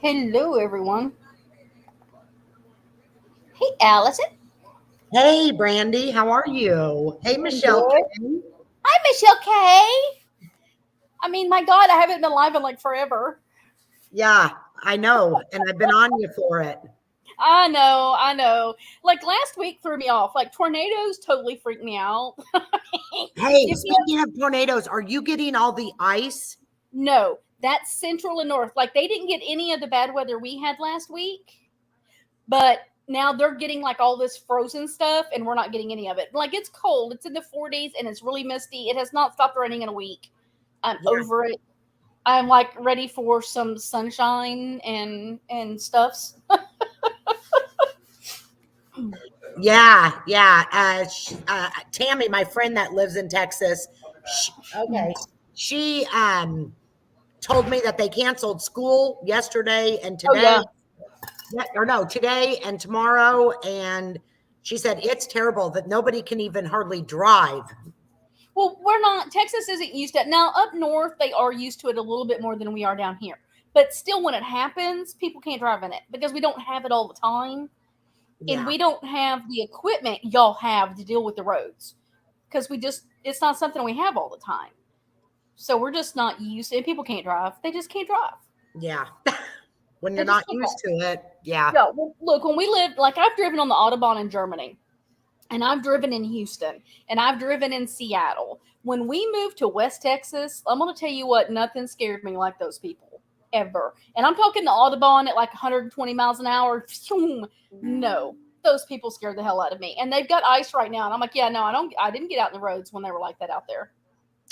Hello, everyone. Hey, Allison. Hey, Brandy, how are you? Hey, Doing Michelle good. K. Hi, Michelle K. I mean, my God, I haven't been live in like forever. Yeah, I know, and I've been on you for it. I know. Like last week threw me off. Like tornadoes totally freaked me out. Hey, if you speaking of tornadoes, are you getting all the ice? No, that's central and north. Like they didn't get any of the bad weather we had last week, but now they're getting like all this frozen stuff, and we're not getting any of it. Like it's cold. It's in the 40s and it's really misty. It has not stopped raining in a week. I'm Yeah, over it. I'm like ready for some sunshine and stuffs. yeah. Tammy, my friend that lives in Texas, okay, she told me that they canceled school yesterday and Oh today. yeah. Yeah, or no, today and tomorrow, and she said it's terrible that nobody can even hardly drive. Well, we're not. Texas isn't used to it now. Up north, they are used to it a little bit more than we are down here. But still, when it happens, people can't drive in it because we don't have it all the time, and Yeah, we don't have the equipment y'all have to deal with the roads because we just it's not something we have all the time. So we're just not used to it. People can't drive. They just can't drive. yeah. When They you're just not can't drive. used to it, yeah. Yeah. Well, look, when we lived, like I've driven on the Autobahn in Germany, and I've driven in Houston, and I've driven in Seattle. When we moved to West Texas, I'm going to tell you what, nothing scared me like those people ever. And I'm talking the Audubon at like 120 miles an hour. No, those people scared the hell out of me. And they've got ice right now, and I'm like, yeah, no, I didn't get out in the roads when they were like that out there.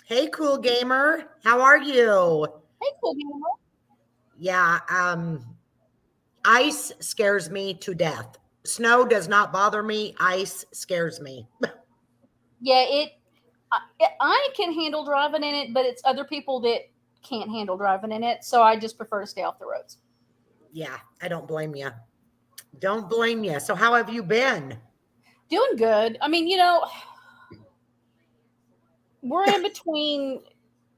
Hey, cool gamer, how are you? Hey, cool, man. Yeah, ice scares me to death. Snow does not bother me. Ice scares me. Yeah, I can handle driving in it, but it's other people that can't handle driving in it. So I just prefer to stay off the roads. Yeah, I don't blame you. Don't blame you. So, how have you been? Doing good. I mean, we're in between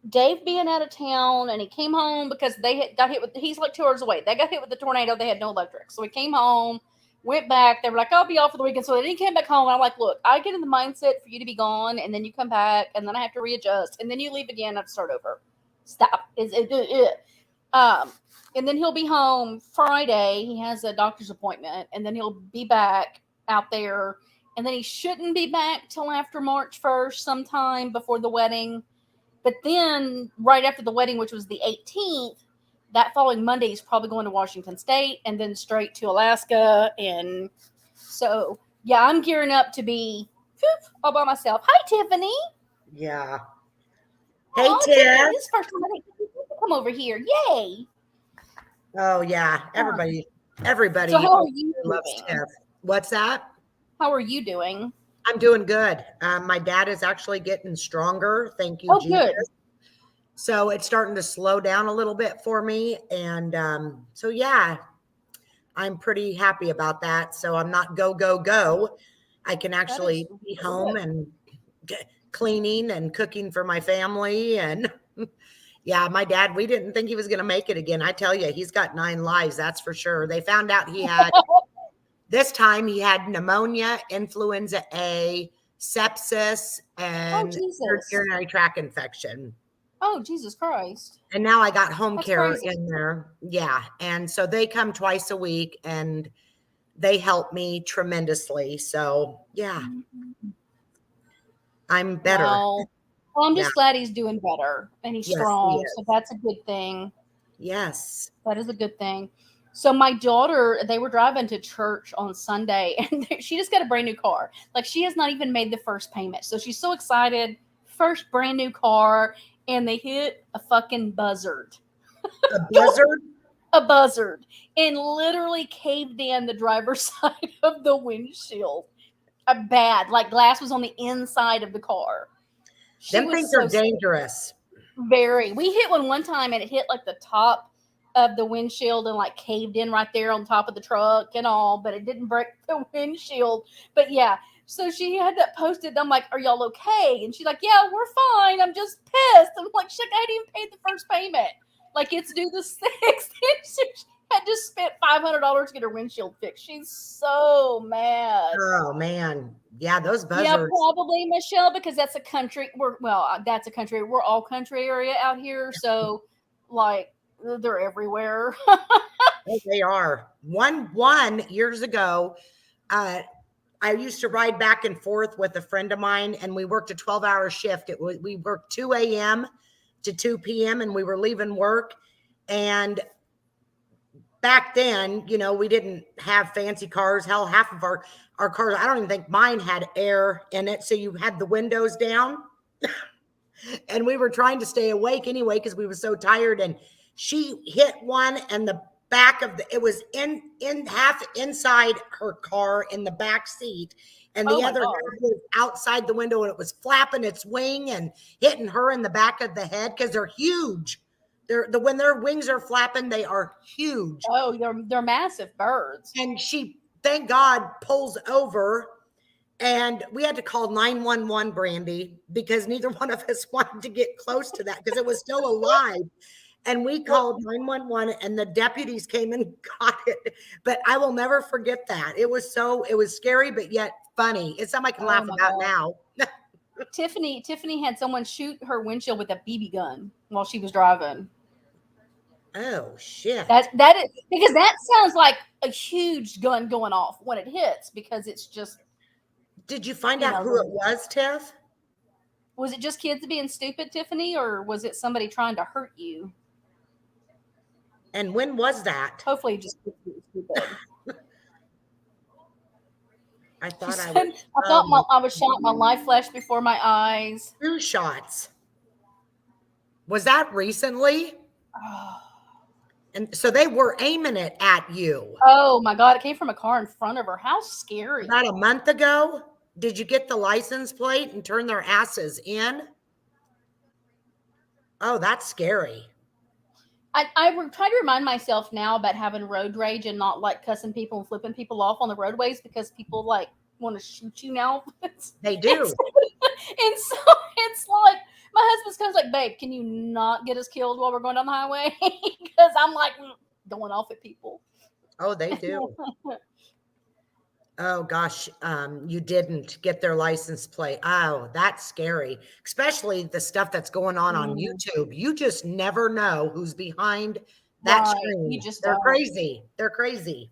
Dave being out of town and he came home because they had got hit with he's like 2 hours away. They got hit with the tornado, they had no electric. So he came home, went back, they were like, I'll be off for the weekend. So then he came back home. And I'm like, look, I get in the mindset for you to be gone and then you come back and then I have to readjust and then you leave again, I have to start over. Stop. Um and then he'll be home Friday. He has a doctor's appointment, and then he'll be back out there. And then he shouldn't be back till after March 1st, sometime before the wedding. But then, right after the wedding, which was the 18th, that following Monday, he's probably going to Washington State and then straight to Alaska. And so, yeah, I'm gearing up to be all by myself. Hi, Tiffany. Yeah. Hey, Oh, Tiffany, Tiff. this is the first time I think come over here. Yay. Oh, yeah. Um, so, Everybody how over are you here loves doing? Tiff. What's that? How are you doing? I'm doing good. My dad is actually getting stronger. Thank you, Oh, Jesus. good. So it's starting to slow down a little bit for me. And so, yeah, I'm pretty happy about that. So I'm not go, go, go. I can That is actually be really home good. and cleaning and cooking for my family. And yeah, my dad, we didn't think he was going to make it again. I tell you, he's got 9 lives. That's for sure. They found out he had this time he had pneumonia, influenza A, sepsis, Oh, and Jesus. urinary tract infection. Oh, Jesus Christ. And now I got home That's care crazy. in there. Yeah. And so they come twice a week and they help me tremendously. So yeah, I'm better. Well, I'm Yeah. just glad he's doing better and he's Yes, he strong. So is. that's a good thing. Yes. That is a good thing. So my daughter, they were driving to church on Sunday, and she just got a brand new car. Like she has not even made the first payment, so she's so excited. First brand new car, and they hit a fucking buzzard. A buzzard? A buzzard, and literally caved in the driver's side of the windshield. A bad, like glass was on the inside of the car. She Them was things so are scared. dangerous. Very. We hit one time and it hit like the top of the windshield and like caved in right there on top of the truck and all, but it didn't break the windshield. But yeah, so she had that posted. I'm like, "Are y'all okay?" And she's like, "Yeah, we're fine. I'm just pissed." I'm like, "Shit, I hadn't even paid the first payment. Like it's due the 6th." had just spent $500 to get her windshield fixed. She's so mad. Oh man. Yeah, those Yeah, buzzards. probably, Michelle, because that's a country. That's a country. We're all country area out here, so like they're everywhere. Oh, they are. One years ago, I used to ride back and forth with a friend of mine, and we worked a 12-hour shift. We worked 2 a.m. to 2 p.m. and we were leaving work. And back then, we didn't have fancy cars. Hell, half of our cars, I don't even think mine had air in it. So you had the windows down. And we were trying to stay awake anyway because we were so tired. And she hit one, and the back of it was in half inside her car in the back seat, and the other half was outside the window, and it was flapping its wing and hitting her in the back of the head because they're huge. When their wings are flapping, they are huge. Oh, they're massive birds. And she, thank God, pulls over. And we had to call 911, Brandy, because neither one of us wanted to get close to that because it was still alive. And we called 911, and the deputies came and got it. But I will never forget that. It was scary, but yet funny. It's something I can laugh about now. Tiffany had someone shoot her windshield with a BB gun while she was driving. Oh shit! That is because that sounds like a huge gun going off when it hits, because it's just. Did you find out who it was, Tiff? Was it just kids being stupid, Tiffany, or was it somebody trying to hurt you? And when was that? Hopefully just kids being stupid. I thought I was shot. My life flashed before my eyes. 2 shots. Was that recently? And so they were aiming it at you. Oh my God. It came from a car in front of her. How scary. About a month ago? Did you get the license plate and turn their asses in? Oh, that's scary. I try to remind myself now about having road rage and not like cussing people and flipping people off on the roadways, because people like want to shoot you now. They do. And so it's like, my husband's kind of like, babe, can you not get us killed while we're going down the highway? Because I'm like going off at people. Oh, they do. Oh gosh, you didn't get their license plate. Oh, that's scary. Especially the stuff that's going on YouTube. You just never know who's behind that screen. They're crazy. They're crazy.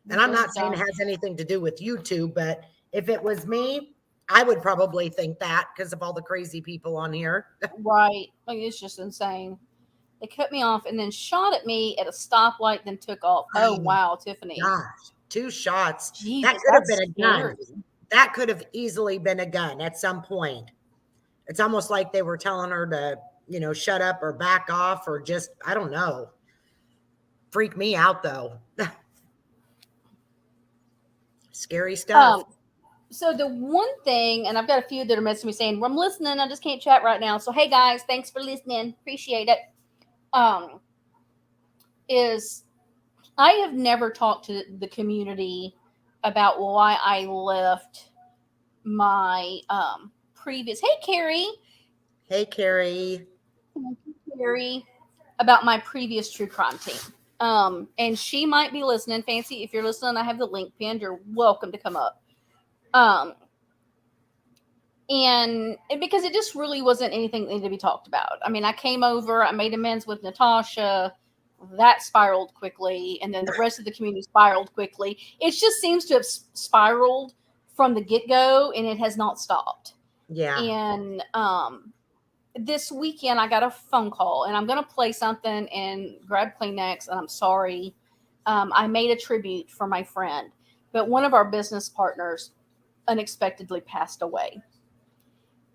And I'm not saying it has anything to do with YouTube, but if it was me, I would probably think that because of all the crazy people on here. Right. Like, it's just insane. They cut me off and then shot at me at a stoplight, then took off. Oh, wow, Tiffany. Gosh, 2 shots. Jesus, that could have been a gun. That could have easily been a gun at some point. It's almost like they were telling her to, shut up or back off or just, I don't know. Freak me out, though. Scary stuff. So the one thing, and I've got a few that are messaging me saying, well, I'm listening, I just can't chat right now. So, hey, guys, thanks for listening. Appreciate it. Is I have never talked to the community about why I left my previous. Hey, Carrie. Hey, Carrie. Carrie, about my previous true crime team. And she might be listening. Fancy, if you're listening, I have the link pinned. You're welcome to come up. And because it just really wasn't anything that needed to be talked about. I mean, I came over, I made amends with Natasha. That spiraled quickly, and then the rest of the community spiraled quickly. It just seems to have spiraled from the get-go, and it has not stopped. Yeah. And this weekend, I got a phone call, and I'm going to play something and grab Kleenex, and I'm sorry. I made a tribute for my friend, but one of our business partners unexpectedly passed away.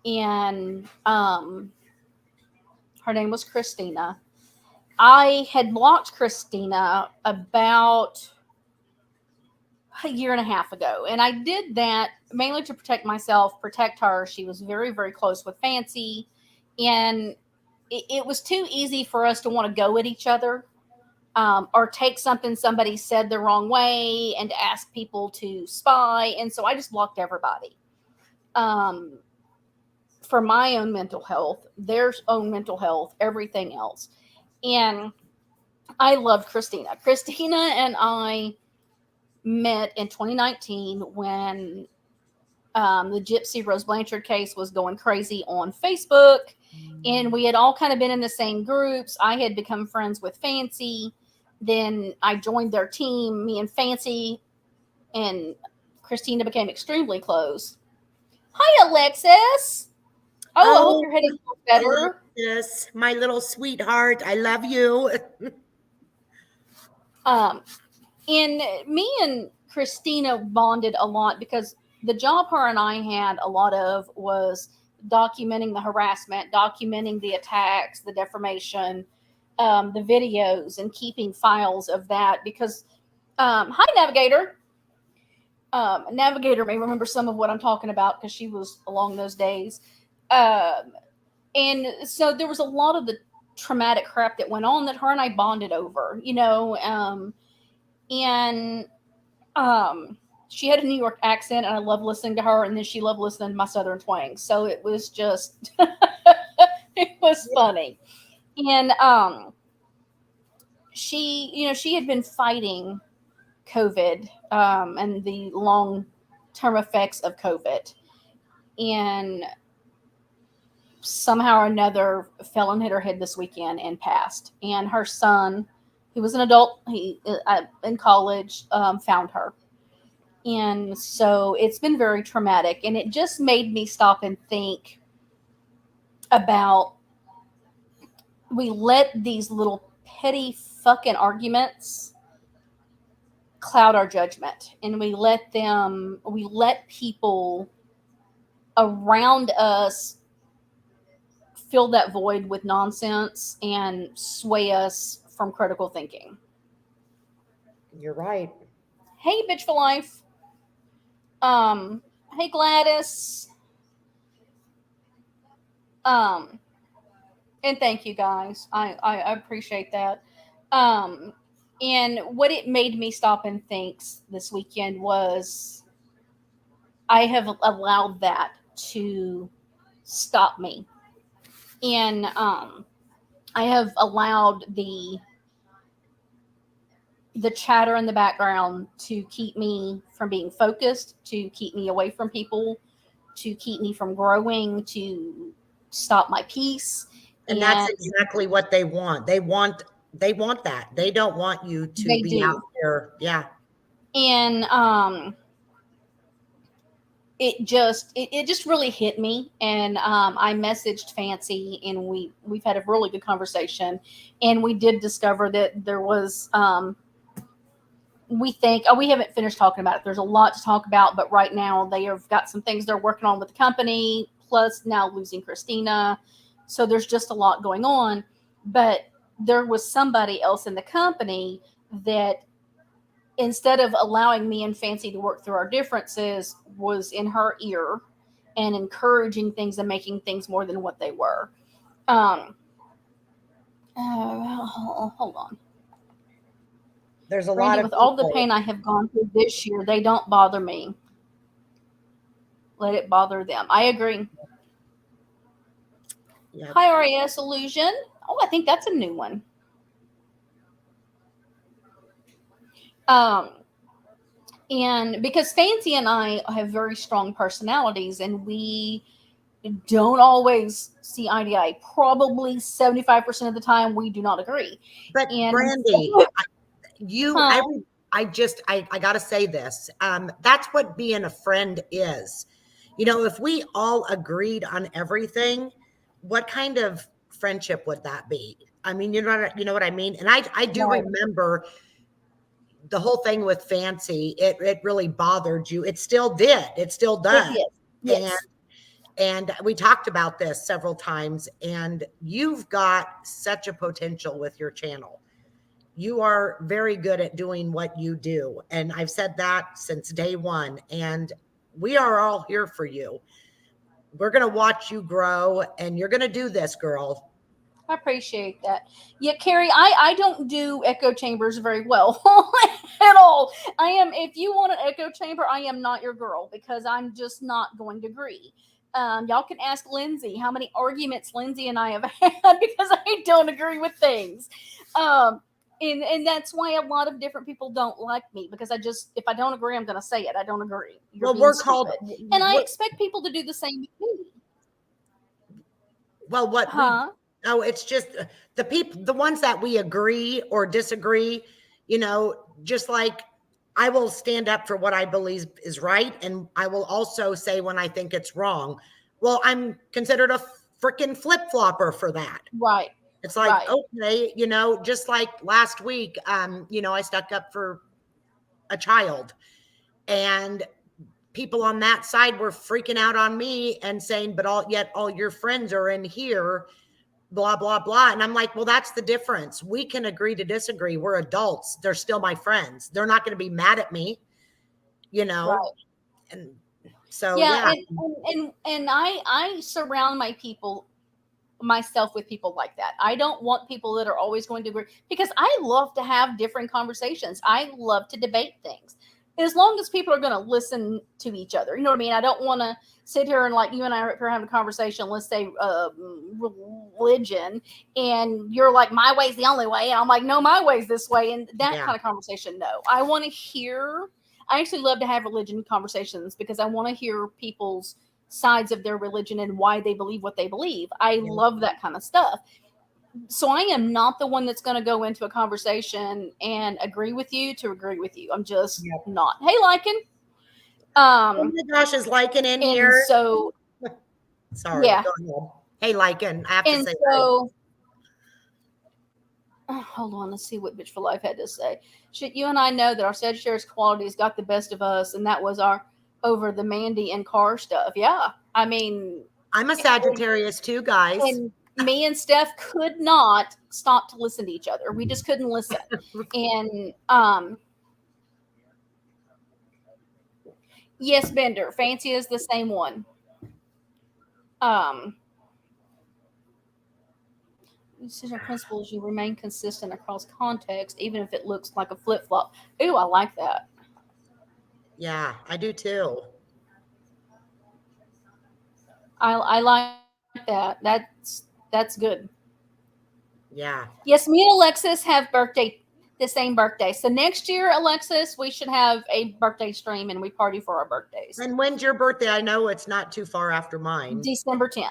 And her name was Christina. I had blocked Christina about a year and a half ago. And I did that mainly to protect myself, protect her. She was very, very close with Fancy. And it was too easy for us to want to go at each other or take something somebody said the wrong way and to ask people to spy. And so I just blocked everybody. For my own mental health, their own mental health, everything else. And I loved Christina. Christina and I met in 2019 when the Gypsy Rose Blanchard case was going crazy on Facebook. And we had all kind of been in the same groups. I had become friends with Fancy. Then I joined their team. Me and Fancy and Christina became extremely close. Hi, Alexis. Oh, I hope Oh, your headache feels better. Alexis, my little sweetheart, I love you. Um, and me and Christina bonded a lot because the job her and I had a lot of was documenting the harassment, documenting the attacks, the defamation, the videos, and keeping files of that. Because, hi, Navigator. Navigator may remember some of what I'm talking about because she was along those days. And so there was a lot of the traumatic crap that went on that her and I bonded over, and she had a New York accent, and I loved listening to her, and then she loved listening to my Southern twang. So it was just, it was funny. And she had been fighting COVID and the long term effects of COVID, and somehow or another fell and hit her head this weekend and passed. And her son, who was an adult, he in college, found her. And so it's been very traumatic, and it just made me stop and think about, we let these little petty fucking arguments cloud our judgment, and we let people around us fill that void with nonsense and sway us from critical thinking. You're right. Hey, bitch for life. Hey, Gladys. And thank you guys. I appreciate that. And what it made me stop and think this weekend was, I have allowed that to stop me. And I have allowed the chatter in the background to keep me from being focused, to keep me away from people, to keep me from growing, to stop my peace. And that's exactly what they want. They want that. They don't want you to be out there. Yeah. And it just really hit me. And I messaged Fancy, and we've had a really good conversation, and we did discover that there was we think, we haven't finished talking about it. There's a lot to talk about, but right now they have got some things they're working on with the company, plus now losing Christina. So there's just a lot going on. But there was somebody else in the company that, instead of allowing me and Fancy to work through our differences, was in her ear and encouraging things and making things more than what they were. Hold on. There's a Randy, lot of with all the pain I have gone through this year, they don't bother me. Let it bother them. I agree. Yep. Hi, RAS Illusion. Oh, I think that's a new one. And because Fancy and I have very strong personalities, and we don't always see eye to eye. Probably 75% of the time, we do not agree. But Brandy, I got to say this. That's what being a friend is. If we all agreed on everything, what kind of friendship would that be? I mean, you know what I mean? And I do remember the whole thing with Fancy. It really bothered you. It still did. It still does. Yes. And we talked about this several times, and you've got such a potential with your channel. You are very good at doing what you do. And I've said that since day one, and we are all here for you. We're going to watch you grow, and you're going to do this, girl. I appreciate that. Yeah, Carrie, I don't do echo chambers very well at all. If you want an echo chamber, I am not your girl, because I'm just not going to agree. Y'all can ask Lindsay how many arguments Lindsay and I have had because I don't agree with things. And that's why a lot of different people don't like me, because if I don't agree, I'm going to say it. I don't agree. You're Well, being we're stupid. called. And I expect people to do the same with me. Well, what we. Huh? Oh, it's just the people, the ones that we agree or disagree. Just like I will stand up for what I believe is right, and I will also say when I think it's wrong. Well, I'm considered a freaking flip flopper for that. Right. It's like, Right. okay, just like last week, I stuck up for a child, and people on that side were freaking out on me and saying, but all your friends are in here, blah, blah, blah. And I'm like, well, that's the difference. We can agree to disagree. We're adults. They're still my friends. They're not going to be mad at me, Right. And so, Yeah. yeah. And I surround myself with people like that. I don't want people that are always going to agree, because I love to have different conversations. I love to debate things, as long as people are going to listen to each other. You know what I mean? I don't want to sit here and, like, you and I are having a conversation, let's say religion, and you're like, my way's the only way, and I'm like, no, my way's this way, and that kind of conversation. No, I want to hear. I actually love to have religion conversations, because I want to hear people's sides of their religion and why they believe what they believe. I love that kind of stuff. So I am not the one that's going to go into a conversation and agree with you to agree with you. I'm just not. Hey, Lycan. Oh my gosh, is Lycan in here? So, sorry. Yeah. Go ahead. Hey, Lycan, I have to say. So, hold on. Let's see what Bitch for Life had to say. Shit, you and I know that our Sagittarius qualities got the best of us, and that was over the Mandy and Car stuff. Yeah. I mean, I'm a Sagittarius too, guys. And me and Steph could not stop to listen to each other. We just couldn't listen. And yes, Bender, Fancy is the same one. Decision principles, you remain consistent across context, even if it looks like a flip flop. Ooh, I like that. Yeah, I do too. I like that. That's good. Yeah. Yes, me and Alexis have the same birthday. So next year, Alexis, we should have a birthday stream and we party for our birthdays. And when's your birthday? I know it's not too far after mine. December 10th.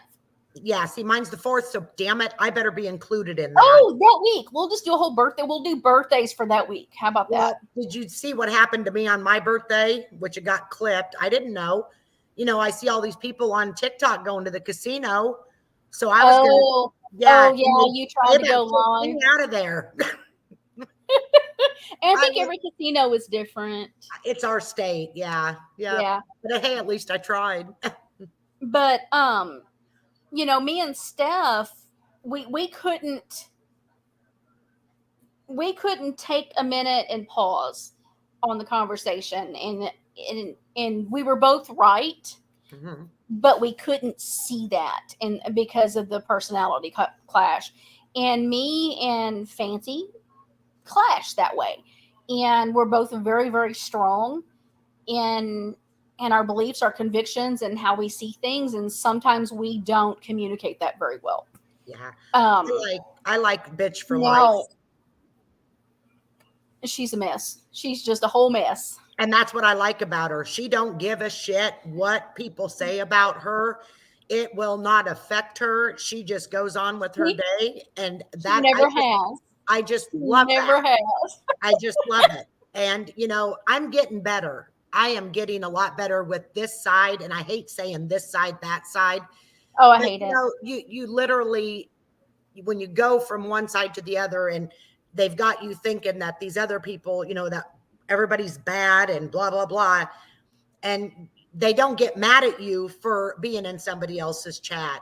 Yeah, see, mine's the 4th, so damn it, I better be included in that. Oh, that week. We'll just do a whole birthday. We'll do birthdays for that week. How about that? Did you see what happened to me on my birthday, which it got clipped? I didn't know. I see all these people on TikTok going to the casino. So I was you tried to go live. Out of there. And I think every casino is different. It's our state, yeah. But hey, at least I tried. But me and Steph, we couldn't take a minute and pause on the conversation, and we were both right, but we couldn't see that, and because of the personality clash, and me and Fancy clash that way, and we're both very, very strong in our beliefs, our convictions, and how we see things, and sometimes we don't communicate that very well. Yeah. I like Bitch for Life. She's a mess. She's just a whole mess. And that's what I like about her. She don't give a shit what people say about her. It will not affect her. She just goes on with her day, and that never has. I just love that. Never has. I just love it. And I'm getting better. I am getting a lot better with this side, and I hate saying this side, that side. Oh, I hate it. You literally, when you go from one side to the other, and they've got you thinking that these other people, that everybody's bad and blah, blah, blah. And they don't get mad at you for being in somebody else's chat.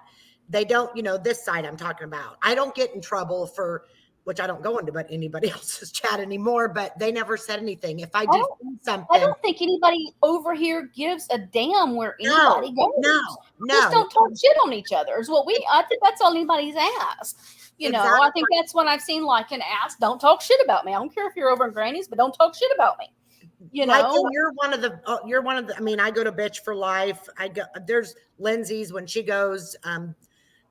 They don't, this side I'm talking about. I don't get in trouble for, which I don't go into anybody else's chat anymore, but they never said anything. If I do something. I don't think anybody over here gives a damn where anybody goes. No. Just don't talk shit on each other is what I think that's all anybody's asked. Exactly. I think that's when I've seen an ask, don't talk shit about me. I don't care if you're over in Granny's, but don't talk shit about me. You're one of the, I mean, I go to Bitch for Life. There's Lindsay's when she goes,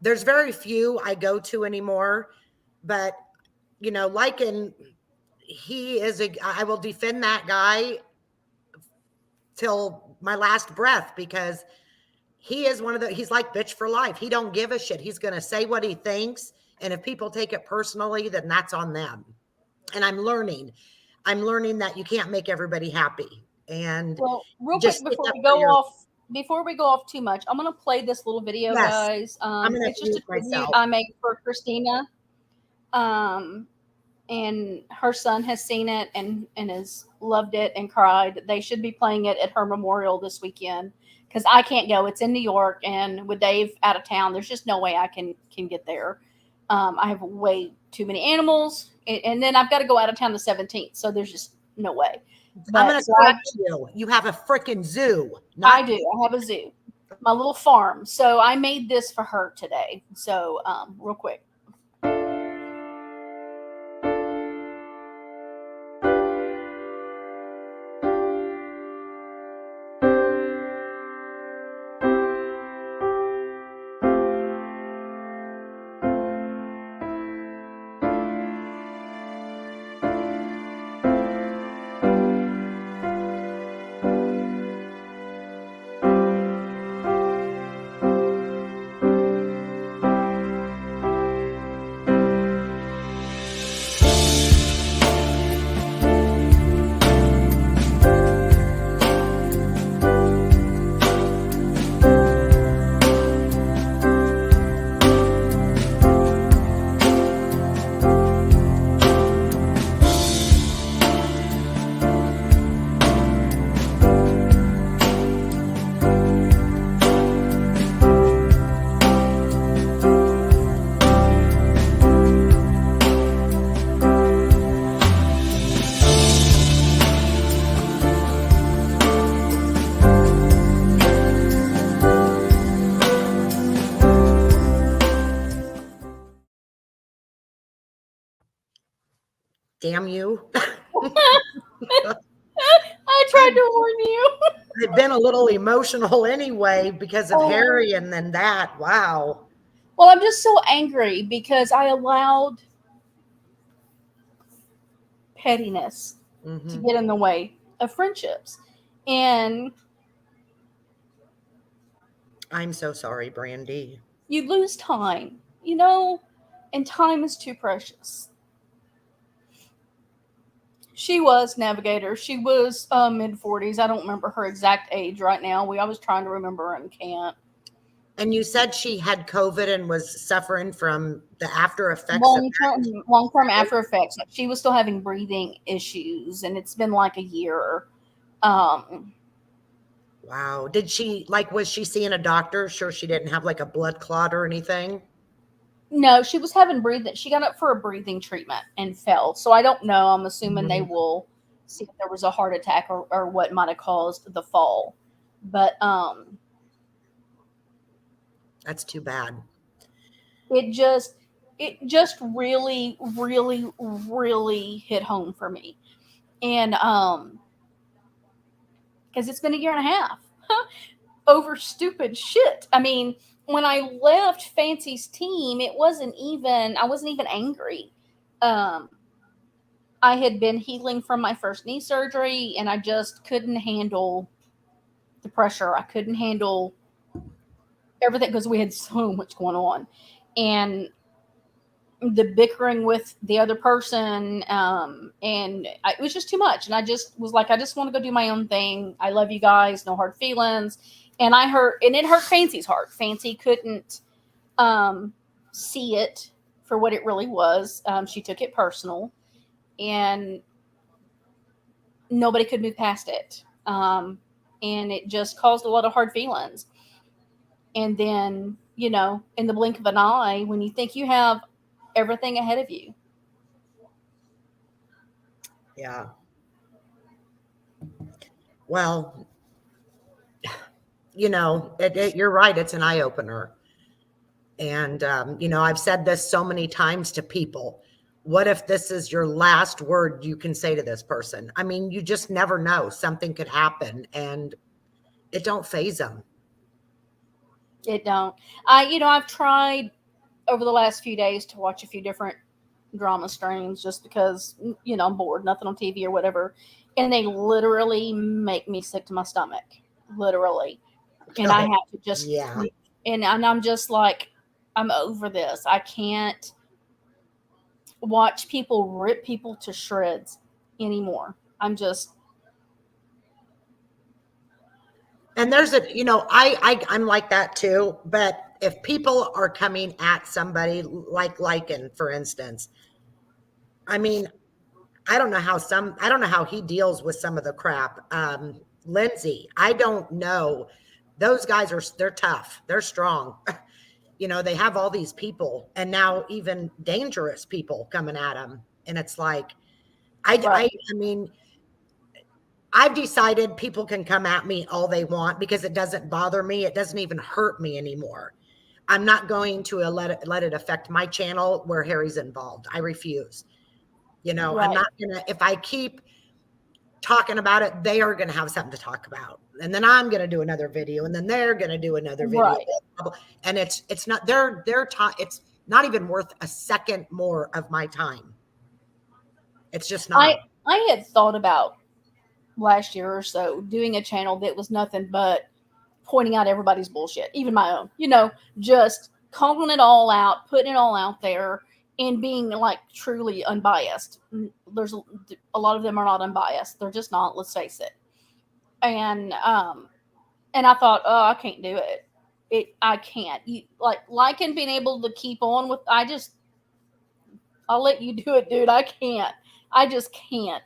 there's very few I go to anymore, but Lycan, I will defend that guy till my last breath, because he is he's like bitch for life. He don't give a shit. He's going to say what he thinks. And if people take it personally, then that's on them. And I'm learning that you can't make everybody happy. And well, real quick just before we go off too much, I'm going to play this little video, yes, guys. I'm going to It's just a mute tribute myself. I made for Christina. And her son has seen it and has loved it and cried. They should be playing it at her memorial this weekend, because I can't go. It's in New York, and with Dave out of town, there's just no way I can get there. I have way too many animals, and then I've got to go out of town the 17th, so there's just no way. But I'm going to correct you. You have a freaking zoo. I do. I have a zoo, my little farm. So I made this for her today. So real quick. Damn you. I tried to warn you. I've been a little emotional anyway because of Harry, and then that. Wow. Well, I'm just so angry because I allowed pettiness to get in the way of friendships. And I'm so sorry, Brandy. you lose time, and time is too precious. She was Navigator. She was mid 40s. I don't remember her exact age right now. I was trying to remember and can't. And you said she had COVID and was suffering from the after effects. Long-term after effects. She was still having breathing issues, and it's been like a year. Wow. Was she seeing a doctor? Sure she didn't have like a blood clot or anything? No, she was having breathing. She got up for a breathing treatment and fell. So I don't know. I'm assuming they will see if there was a heart attack or what might have caused the fall. But that's too bad. It just really, really, really hit home for me. And because it's been a year and a half over stupid shit. I mean, when I left Fancy's team, I wasn't even angry. I had been healing from my first knee surgery, and I just couldn't handle the pressure. I couldn't handle everything because we had so much going on. And the bickering with the other person, it was just too much. And I just was like, I just want to go do my own thing. I love you guys, no hard feelings. And it hurt Fancy's heart. Fancy couldn't see it for what it really was. She took it personal, and nobody could move past it. And it just caused a lot of hard feelings. And then, in the blink of an eye, when you think you have everything ahead of you. Yeah. Well, you're right. It's an eye opener. And, I've said this so many times to people. What if this is your last word you can say to this person? I mean, you just never know. Something could happen, and it don't faze them. It don't. I've tried over the last few days to watch a few different drama streams just because, I'm bored, nothing on TV or whatever. And they literally make me sick to my stomach. Literally. And I Oh, have to just, yeah. and I'm just like, I'm over this. I can't watch people rip people to shreds anymore. And there's I'm like that too. But if people are coming at somebody like Lycan, for instance, I mean, I don't know how he deals with some of the crap. Lindsay, I don't know. Those guys they're tough. They're strong. They have all these people and now even dangerous people coming at them. And it's like, Right. I mean, I've decided people can come at me all they want because it doesn't bother me. It doesn't even hurt me anymore. I'm not going to let it affect my channel where Harry's involved. I refuse. I'm Right. not gonna, if I keep talking about it, they are gonna have something to talk about. And then I'm gonna do another video, and then they're gonna do another video. Right. And it's not their time, it's not even worth a second more of my time. It's just not. I had thought about last year or so doing a channel that was nothing but pointing out everybody's bullshit, even my own, just calling it all out, putting it all out there, and being like truly unbiased. There's a lot of them are not unbiased. They're just not, let's face it. And I thought, oh, I can't do it. I can't. You like and being able to keep on with, I'll let you do it, dude. I can't. I just can't.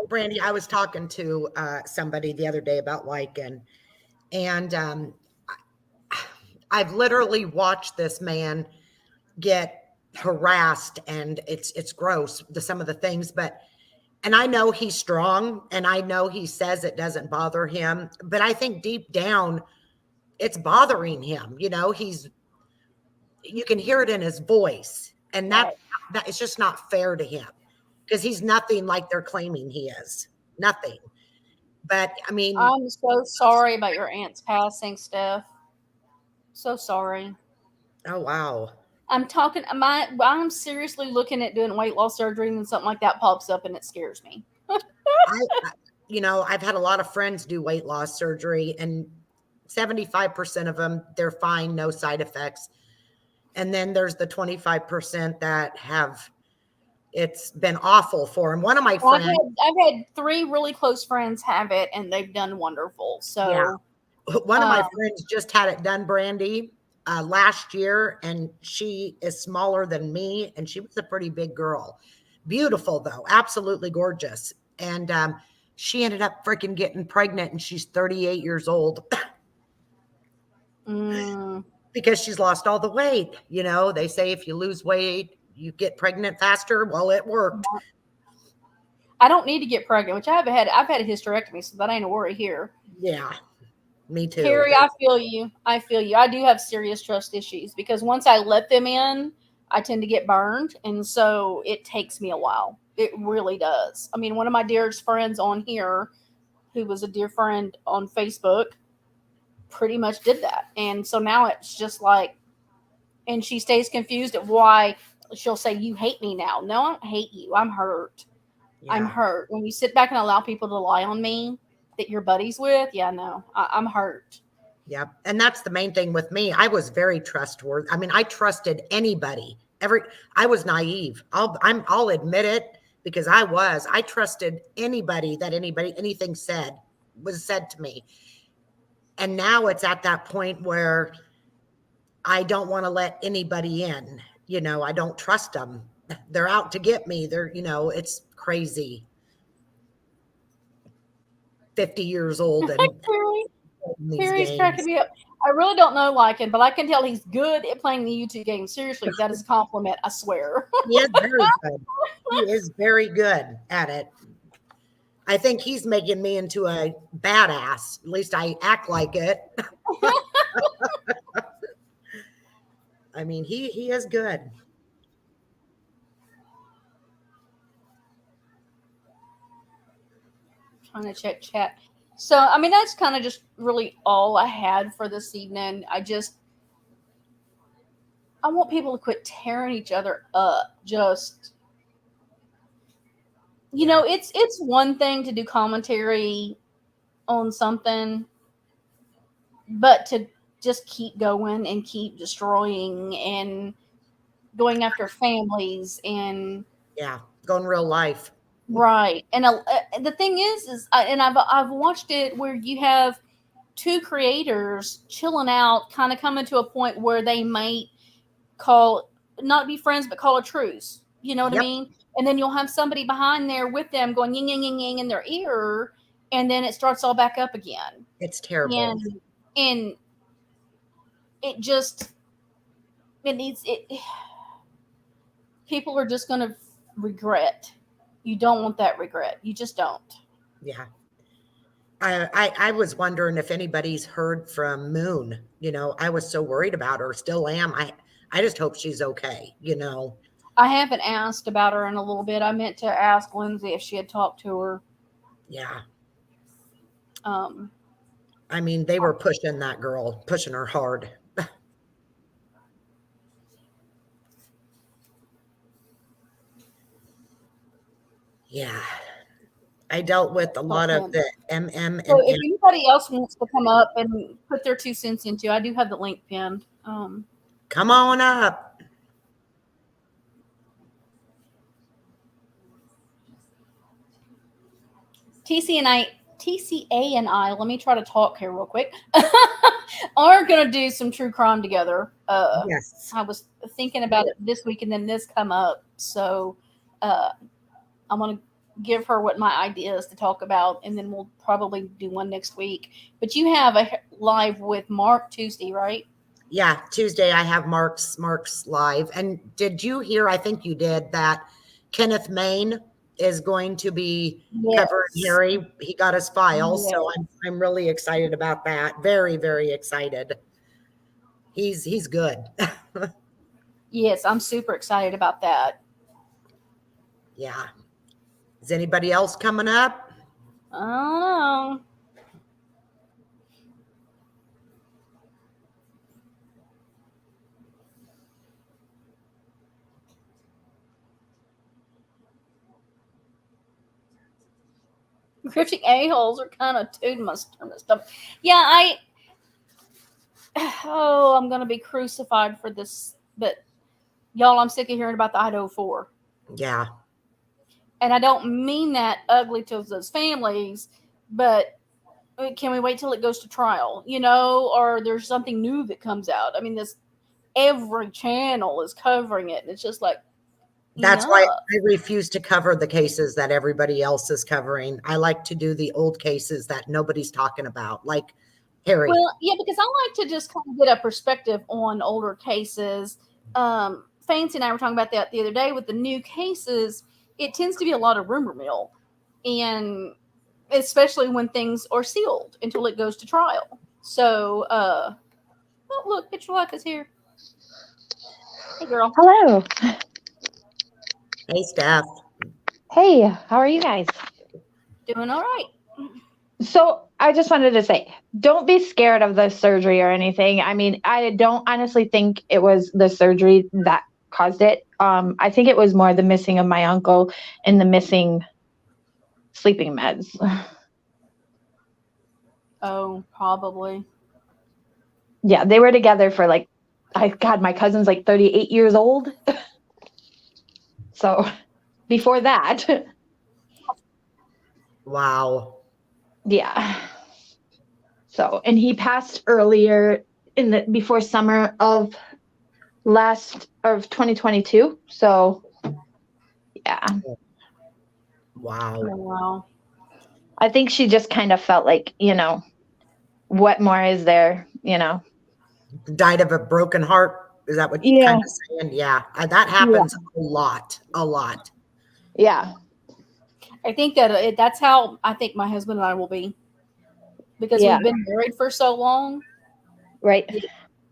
Brandy, I was talking to somebody the other day about Lycan, and I've literally watched this man get harassed, and it's gross, some of the things, and I know he's strong, and I know he says it doesn't bother him, but I think deep down it's bothering him. You can hear it in his voice, and that it's just not fair to him because he's nothing like they're claiming he is. Nothing. But I mean, I'm so sorry about your aunt's passing, Steph. So sorry. oh wow. I'm seriously looking at doing weight loss surgery, and something like that pops up and it scares me. I've had a lot of friends do weight loss surgery, and 75% of them, they're fine, no side effects. And then there's the 25% that it's been awful for them. One of my friends, I've had 3 really close friends have it, and they've done wonderful. yeah, So, one of my friends just had it done, Brandy, last year, and she is smaller than me, and she was a pretty big girl. Beautiful, though, absolutely gorgeous. And she ended up freaking getting pregnant, and she's 38 years old because she's lost all the weight. They say if you lose weight, you get pregnant faster. Well, it worked. I don't need to get pregnant, which I've had a hysterectomy, so that ain't a worry here. Yeah, me too. Carrie, I feel you. I feel you. I do have serious trust issues because once I let them in, I tend to get burned. And so it takes me a while. It really does. I mean, one of my dearest friends on here, who was a dear friend on Facebook, pretty much did that. And so now it's just like, and she stays confused at why she'll say, "You hate me now." No, I don't hate you. I'm hurt. Yeah. I'm hurt. When you sit back and allow people to lie on me that you're buddies with, yeah, no, I'm hurt. Yep. And that's the main thing with me. I was very trustworthy. I mean, I trusted anybody. I was naive. I'll admit it because I trusted anybody that anything was said to me. And now it's at that point where I don't want to let anybody in. I don't trust them. They're out to get me. It's crazy. 50 years old and Harry's cracking me up. I really don't know Lycan, but I can tell he's good at playing the YouTube game. Seriously, that is a compliment, I swear. He is very good. He is very good at it. I think he's making me into a badass. At least I act like it. I mean, he is good. Trying to check chat. So, I mean, that's kind of just really all I had for this evening. I want people to quit tearing each other up. Just, Yeah. it's one thing to do commentary on something, but to just keep going and keep destroying and going after families and Yeah. Going real life. right. And the thing is, and I've watched it where you have two creators chilling out, kind of coming to a point where they might call not be friends, but call a truce. You know what I Yep. mean? And then you'll have somebody behind there with them going ying ying ying ying in their ear, and then it starts all back up again. It's terrible. And it just it needs it. People are just going to regret. You don't want that regret. You just don't. Yeah. I was wondering if anybody's heard from Moon. I was so worried about her, still am. I just hope she's okay. I haven't asked about her in a little bit. I meant to ask Lindsay if she had talked to her. Yeah. Um, I mean, they were pushing that girl, pushing her hard. Yeah. I dealt with a lot of the MM so and if anybody else wants to come up and put their 2 cents into, I do have the link pinned. come on up. TCA and I, let me try to talk here real quick, are going to do some true crime together. Yes. I was thinking about it this week and then this come up. So I'm going to give her what my idea is to talk about, and then we'll probably do one next week. But you have a live with Mark Tuesday, right? Yeah, Tuesday I have Mark's live. And did you hear, I think you did, that Kenneth Main is going to be covering Harry. He got his file, so I'm really excited about that. Very, very excited. He's good. Yes, I'm super excited about that. Yeah. Is anybody else coming up? I don't know. Grifting a-holes are kind of tooting my stomach. Yeah, I'm going to be crucified for this. But, y'all, I'm sick of hearing about the Idaho 4. Yeah. And I don't mean that ugly to those families, but can we wait till it goes to trial, or there's something new that comes out? I mean, every channel is covering it. And it's just like, that's why I refuse to cover the cases that everybody else is covering. I like to do the old cases that nobody's talking about, like Harry. Well, yeah, because I like to just kind of get a perspective on older cases. Fancy and I were talking about that the other day with the new cases. It tends to be a lot of rumor mill, and especially when things are sealed until it goes to trial. So, oh, look, Picture Life is here. Hey, girl. Hello. Hey, Steph. Hey, how are you guys? Doing all right. So I just wanted to say, don't be scared of the surgery or anything. I mean, I don't honestly think it was the surgery that caused it. I think it was more the missing of my uncle and the missing sleeping meds. Oh, probably. Yeah, they were together for God, my cousin's 38 years old. So before that. Wow. Yeah. So, and he passed earlier before summer of 2022. So, yeah. Wow. Oh, wow. I think she just kind of felt like, what more is there, Died of a broken heart. Is that what you're kind of saying? Yeah. That happens a lot. Yeah. I think that's how I think my husband and I will be, because we've been married for so long. Right.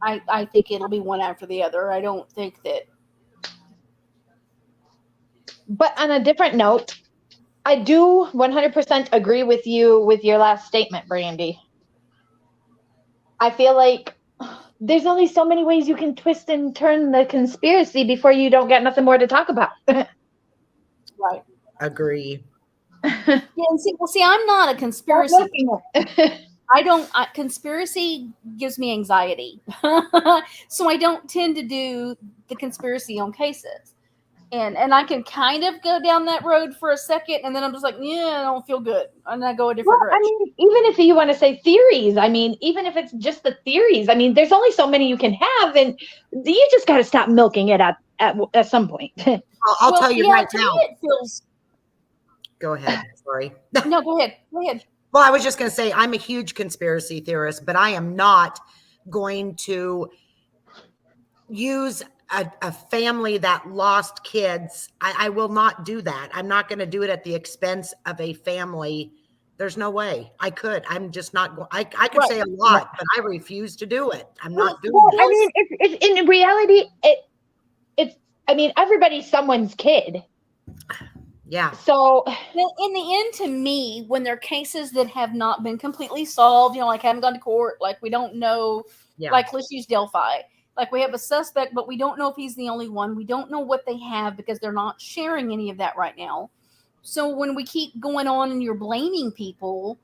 I think it'll be one after the other. I don't think that. But on a different note, I do 100% agree with you with your last statement, Brandy. I feel like there's only so many ways you can twist and turn the conspiracy before you don't get nothing more to talk about. Right. Agree. Yeah, and see, I'm not a conspiracy. Conspiracy gives me anxiety. So I don't tend to do the conspiracy on cases. And I can kind of go down that road for a second, and then I'm just like, yeah, I don't feel good. And I go a different direction. I mean, even if you want to say theories, I mean, even if it's just the theories, I mean, there's only so many you can have, and you just got to stop milking it at some point. I'll tell you right to now. Me it feels... Go ahead. Sorry. No, go ahead. Go ahead. Well, I was just going to say I'm a huge conspiracy theorist, but I am not going to use a family that lost kids. I will not do that. I'm not going to do it at the expense of a family. There's no way I could. I'm just not. I could say a lot, but I refuse to do it. I'm not doing it. I mean, it's in reality, it's. I mean, everybody's someone's kid. Yeah. So in the end, to me, when there are cases that have not been completely solved, like haven't gone to court, like we don't know, like let's use Delphi. Like we have a suspect, but we don't know if he's the only one. We don't know what they have because they're not sharing any of that right now. So when we keep going on and you're blaming people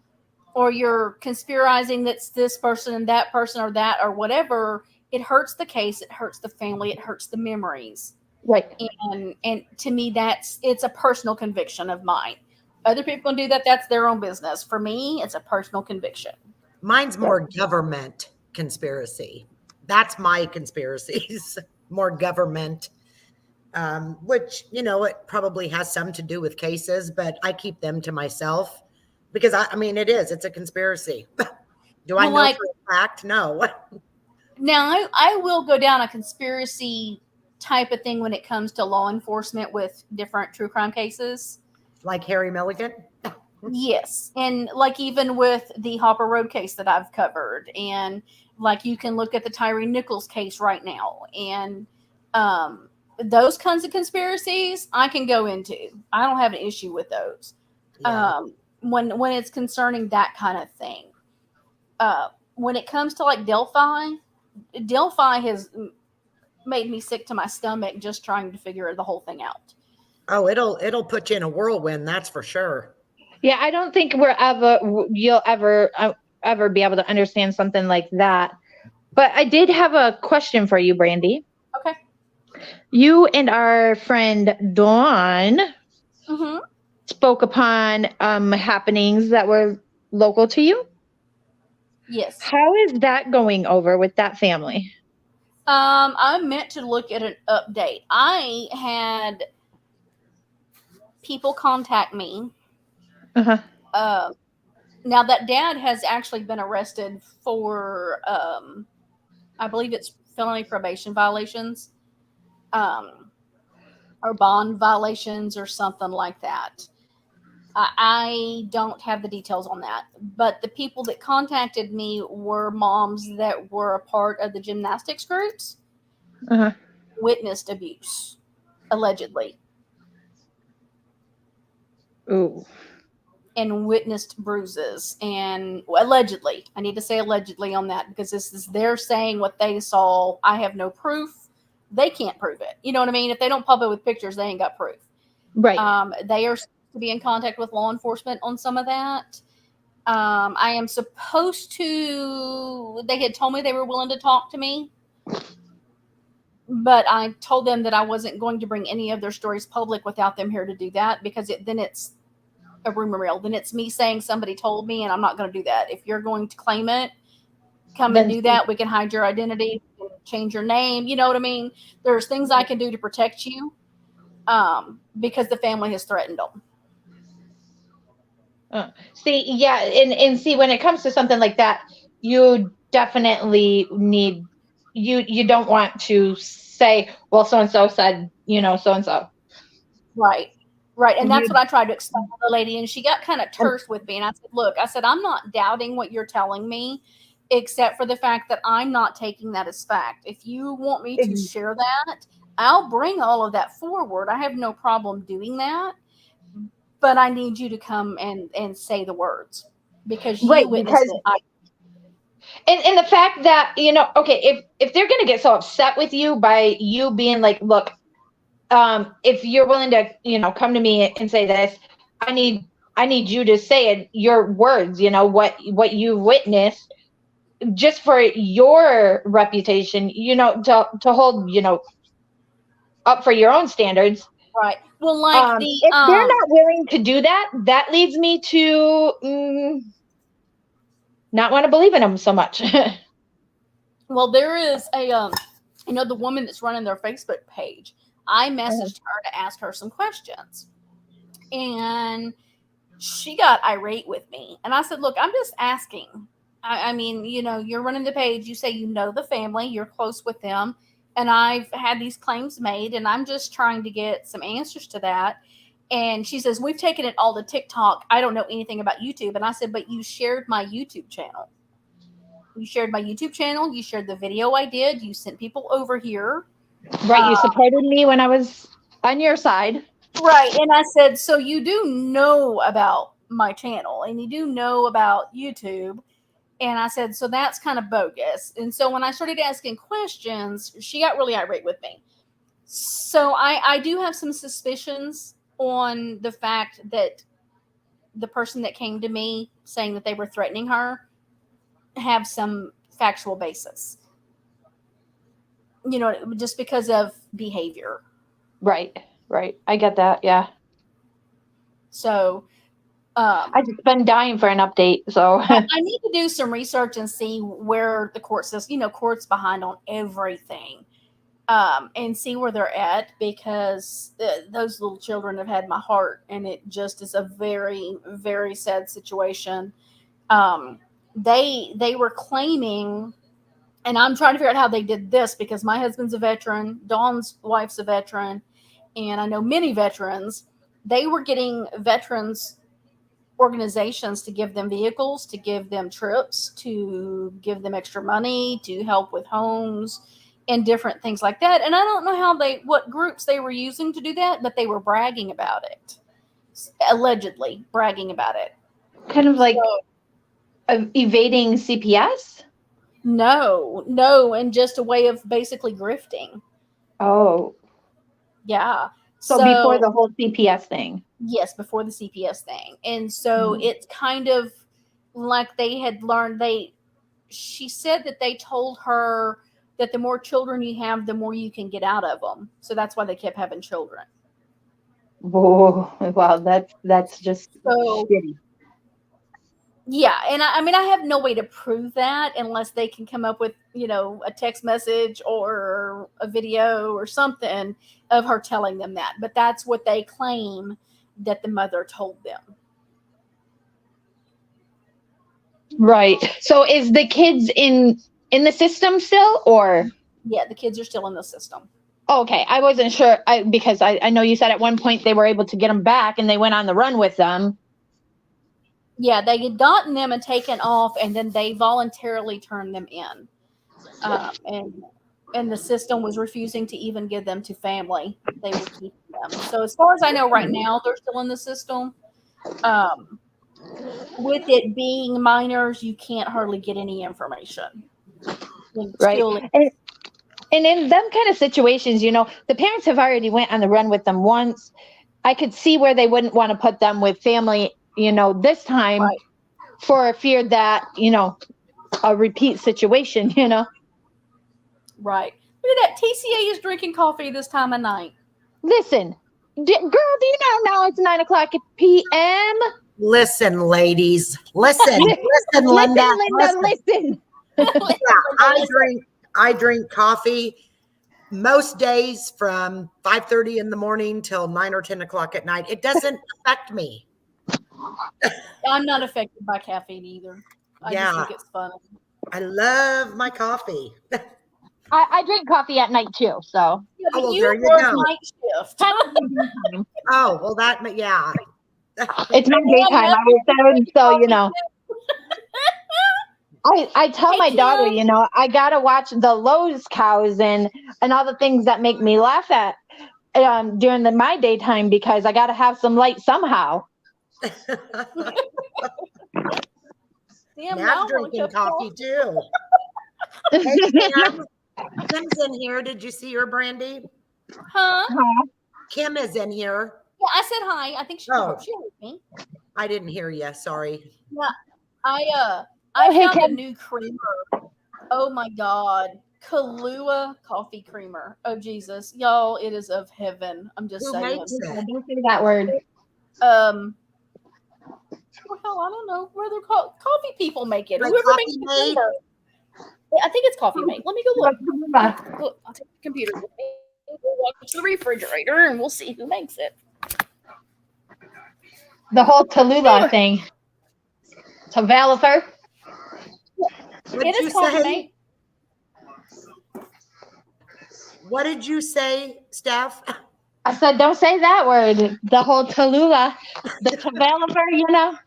or you're conspirizing that's this person and that person or that or whatever, it hurts the case. It hurts the family. It hurts the memories. Right. And to me, it's a personal conviction of mine. Other people can do that. That's their own business. For me, it's a personal conviction. Mine's more government conspiracy. That's my conspiracies, more government, which, it probably has some to do with cases, but I keep them to myself because it's a conspiracy. Do I know for a fact? No. Now I will go down a conspiracy type of thing when it comes to law enforcement with different true crime cases. Like Harry Milligan? Yes. And like even with the Hopper Road case that I've covered, and like you can look at the Tyree Nichols case right now, and those kinds of conspiracies I can go into. I don't have an issue with those. Yeah. When it's concerning that kind of thing. When it comes to like Delphi has made me sick to my stomach just trying to figure the whole thing out. Oh, it'll put you in a whirlwind, that's for sure. Yeah, I don't think you'll ever be able to understand something like that. But I did have a question for you, Brandy. Okay. You and our friend Dawn spoke upon happenings that were local to you. Yes. How is that going over with that family? I meant to look at an update. I had people contact me. Now that dad has actually been arrested for, I believe it's felony probation violations, or bond violations or something like that. I don't have the details on that, but the people that contacted me were moms that were a part of the gymnastics groups, witnessed abuse, allegedly. Ooh. And witnessed bruises, and allegedly. I need to say allegedly on that because this is they're saying what they saw. I have no proof. They can't prove it. You know what I mean? If they don't pop it with pictures, they ain't got proof. Right. They are to be in contact with law enforcement on some of that. I am supposed to, they had told me they were willing to talk to me, but I told them that I wasn't going to bring any of their stories public without them here to do that, because then it's a rumor mill. Then it's me saying somebody told me, and I'm not going to do that. If you're going to claim it, come and do that. We can hide your identity, change your name. You know what I mean? There's things I can do to protect you, because the family has threatened them. See, yeah, and see, when it comes to something like that, you definitely need, you don't want to say, well, so-and-so said, so-and-so. Right. And that's what I tried to explain to the lady, and she got kind of terse with me. And I said, look, I'm not doubting what you're telling me, except for the fact that I'm not taking that as fact. If you want me to share that, I'll bring all of that forward. I have no problem doing that. But I need you to come and say the words, because you witnessed it. And the fact that, okay, if they're going to get so upset with you by you being like, look, if you're willing to, come to me and say this, I need you to say it, your words, what you witnessed, just for your reputation, to hold, up for your own standards. Right. Well, like If they're not willing to do that, that leads me to not want to believe in them so much. well, there is a the woman that's running their Facebook page. I messaged her to ask her some questions, and she got irate with me. And I said, "Look, I'm just asking. I mean, you're running the page. You say you know the family, you're close with them, and I've had these claims made, and I'm just trying to get some answers to that." And she says, "We've taken it all to TikTok. I don't know anything about YouTube." And I said, "But you shared my YouTube channel. You shared my YouTube channel. You shared the video I did. You sent people over here. Right. You supported me when I was on your side. Right." And I said, "So you do know about my channel, and you do know about YouTube." And I said, "So that's kind of bogus." And so when I started asking questions, she got really irate with me. So I do have some suspicions on the fact that the person that came to me saying that they were threatening her have some factual basis. Just because of behavior. Right. I get that. Yeah. So I've just been dying for an update. So I need to do some research and see where the court says, court's behind on everything. And see where they're at, because those little children have had my heart, and it just is a very, very sad situation. They were claiming, and I'm trying to figure out how they did this, because my husband's a veteran, Dawn's wife's a veteran, and I know many veterans. They were getting veterans organizations to give them vehicles, to give them trips, to give them extra money, to help with homes and different things like that. And I don't know what groups they were using to do that, but they were bragging about it, allegedly bragging about it. Kind of like evading CPS? No, and just a way of basically grifting. Oh. Yeah. So before the whole CPS thing? Yes, before the CPS thing. And so it's kind of like they had learned, she said that they told her that the more children you have, the more you can get out of them. So that's why they kept having children. Whoa, wow, that's just so shitty. Yeah, and I have no way to prove that unless they can come up with, a text message or a video or something of her telling them that. But that's what they claim that the mother told them. Right. So is the kids in the system still, or? Yeah, the kids are still in the system. Okay, I wasn't sure because I know you said at one point they were able to get them back and they went on the run with them. Yeah, they had gotten them and taken off, and then they voluntarily turned them in. And the system was refusing to even give them to family. They were keeping them. So as far as I know right now, they're still in the system. With it being minors, you can't hardly get any information. Right. And in them kind of situations, the parents have already went on the run with them once. I could see where they wouldn't want to put them with family, this time, right, for fear that, a repeat situation, Right. Look at that. TCA is drinking coffee this time of night. Listen, girl, do you know now it's 9:00 p.m.? Listen, ladies. Listen, Linda. Listen. Yeah, I drink coffee most days from 5:30 in the morning till 9 or 10 o'clock at night. It doesn't affect me. I'm not affected by caffeine either. I just think it's fun. I love my coffee. I drink coffee at night too, so. Yeah, but you work night shift. Oh, well yeah. It's my daytime. I was so, I tell my daughter, I gotta watch the Lowe's cows and all the things that make me laugh at during my daytime, because I gotta have some light somehow. Damn, Matt's now I wanna drinking cut coffee off. too. Hey, Kim. Kim's in here. Did you see her, Brandy? Huh? Kim is in here. Yeah, I said hi. I think she Oh. she heard me. I didn't hear you. Sorry. Yeah, I hey, found a Kim. new creamer. Oh my god, Kahlua coffee creamer. Oh Jesus, y'all, it is of heaven. I'm just Who saying. makes it? Don't say that word. Well, I don't know where they're called. Coffee people make it. Like Whoever Coffee makes the Mate? creamer. I think it's Coffee Mate. Let me go look. Look, I'll take the computer with me. We'll walk to the refrigerator and we'll see who makes it. The whole Tallulah thing. Tavalifer. What'd It you is Coffee say? Mate. What did you say, Steph? I said, don't say that word. The whole Tallulah. The Tavalifer, you know?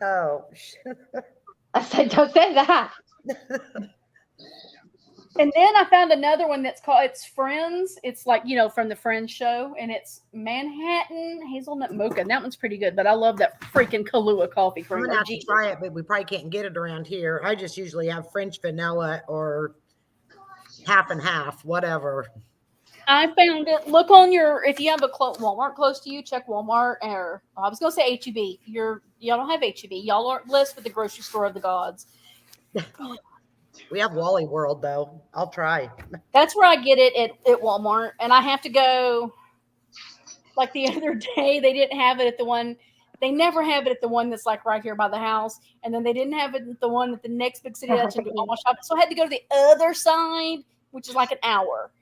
Oh. I said, don't say that. And then I found another one that's called it's Friends. It's like, you know, from the Friends show, and it's Manhattan hazelnut mocha. And that one's pretty good, but I love that freaking Kahlua coffee I'm creamer. gonna have to try it, but we probably can't get it around here. I just usually have French vanilla or half and half, whatever. I found it. Look on your if you have a Walmart close to you, check Walmart or I was gonna say HEB. Y'all don't have HEB. Y'all aren't blessed with the grocery store of the gods. We have Wally World though. I'll try. That's where I get it at Walmart, and I have to go. Like the other day, they didn't have it at the one. They never have it at the one that's like right here by the house, and then they didn't have it at the one at the next big city that's in Walmart shop. So I had to go to the other side, which is like an hour.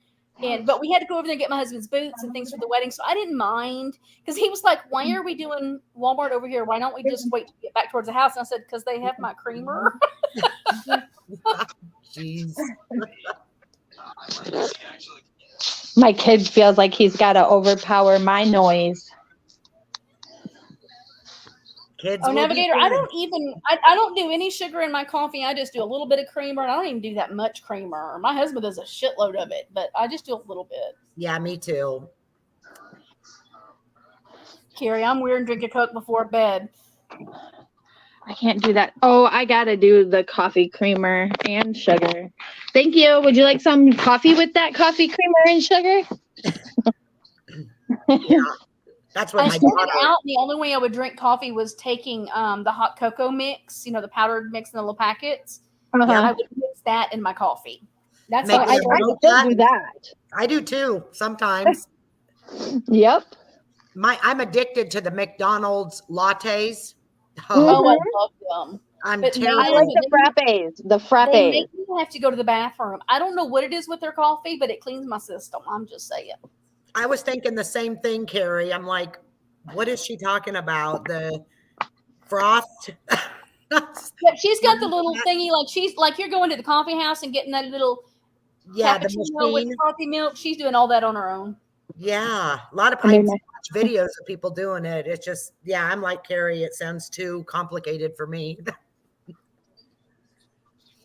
But we had to go over there and get my husband's boots and things for the wedding. So I didn't mind because he was like, "Why are we doing Walmart over here? Why don't we just wait to get back towards the house?" And I said, "Because they have my creamer." Jeez. My kid feels like he's got to overpower my noise. Kids. Oh, Navigator, I don't do any sugar in my coffee. I just do a little bit of creamer. And I don't even do that much creamer. My husband does a shitload of it, but I just do a little bit. Yeah, me too. Carrie, I'm weird and drink a Coke before bed. I can't do that. Oh, I got to do the coffee creamer and sugar. Thank you. Would you like some coffee with that coffee creamer and sugar? Yeah. That's what I my started daughter. out. The only way I would drink coffee was taking the hot cocoa mix, you know, the powdered mix in the little packets. Uh-huh. I would mix that in my coffee. That's Make how it I I remote still that? do that. I do too. Sometimes. Yep. I'm addicted to the McDonald's lattes. Oh, Oh, I love them. I'm But terrible. I like the frappes. The They frappes. make me have to go to the bathroom. I don't know what it is with their coffee, but it cleans my system. I'm just saying. I was thinking the same thing, Carrie. I'm like, what is she talking about? The froth? But she's got the little thingy, like she's like you're going to the coffee house and getting that little Yeah, the cappuccino with machine. frothy milk. She's doing all that on her own. Yeah, a lot of I mean, I watch videos of people doing it. It's just, yeah, I'm like Carrie. It sounds too complicated for me.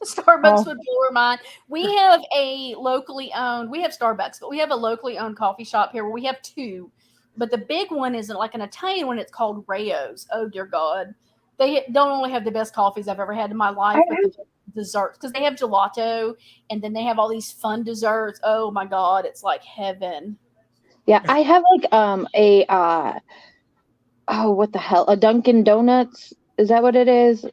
Starbucks would blow her mind. We have a locally owned, we have Starbucks, but we have a locally owned coffee shop here where we have two. But the big one is like an Italian one. It's called Rayo's. Oh, dear God. They don't only have the best coffees I've ever had in my life, but the desserts, because they have gelato and then they have all these fun desserts. Oh, my God. It's like heaven. Yeah, I have like what the hell? A Dunkin' Donuts. Is that what it is?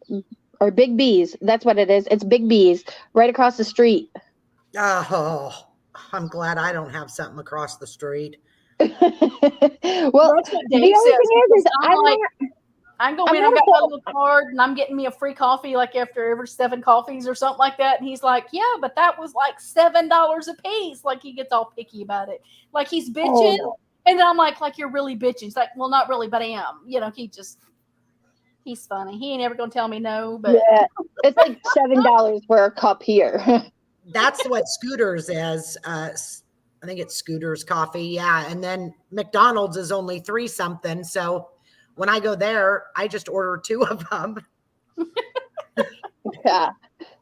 Or Big B's. That's what it is. It's Big B's right across the street. Oh, I'm glad I don't have something across the street. Well, That's what Dave the only says. thing is I'm like, I go in, I've got my little card, and I'm getting me a free coffee like after every 7 coffees or something like that. And he's like, yeah, but that was like $7 a piece. Like he gets all picky about it. Like he's bitching. no. And then I'm like you're really bitching. He's like, well, not really, but I am. You know, he's funny. He ain't ever going to tell me no, but Yeah, it's like $7 for a cup here. That's what Scooters is. I think it's Scooters Coffee. Yeah. And then McDonald's is only $3 something. So when I go there, I just order 2 of them. Yeah.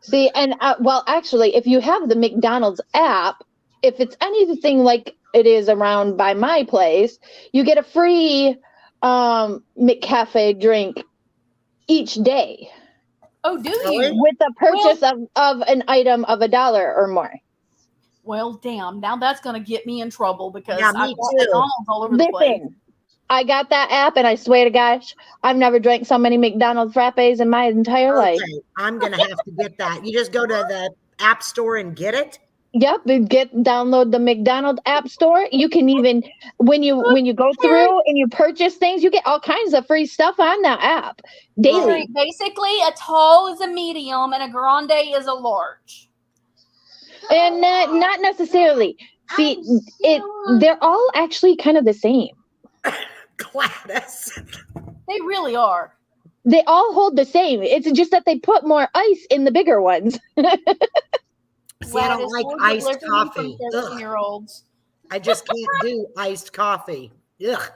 See, and well, actually, if you have the McDonald's app, if it's anything like it is around by my place, you get a free McCafe drink each day Oh, do Really? you? with the purchase of an item of $1 or more. Well, damn. Now that's going to get me in trouble because Yeah, I've me got too. McDonald's all over the place. Listen, I got that app, and I swear to gosh, I've never drank so many McDonald's frappes in my entire life. Okay, I'm gonna have to get that. You just go to the app store and get it. Yep, download the McDonald's App Store. You can even when you go through and you purchase things, you get all kinds of free stuff on that app daily. Basically, a tall is a medium and a grande is a large. And not necessarily. See, they're all actually kind of the same. Gladys. They really are. They all hold the same. It's just that they put more ice in the bigger ones. See, I don't like iced coffee. 13-year-olds. I just can't do iced coffee. Ugh.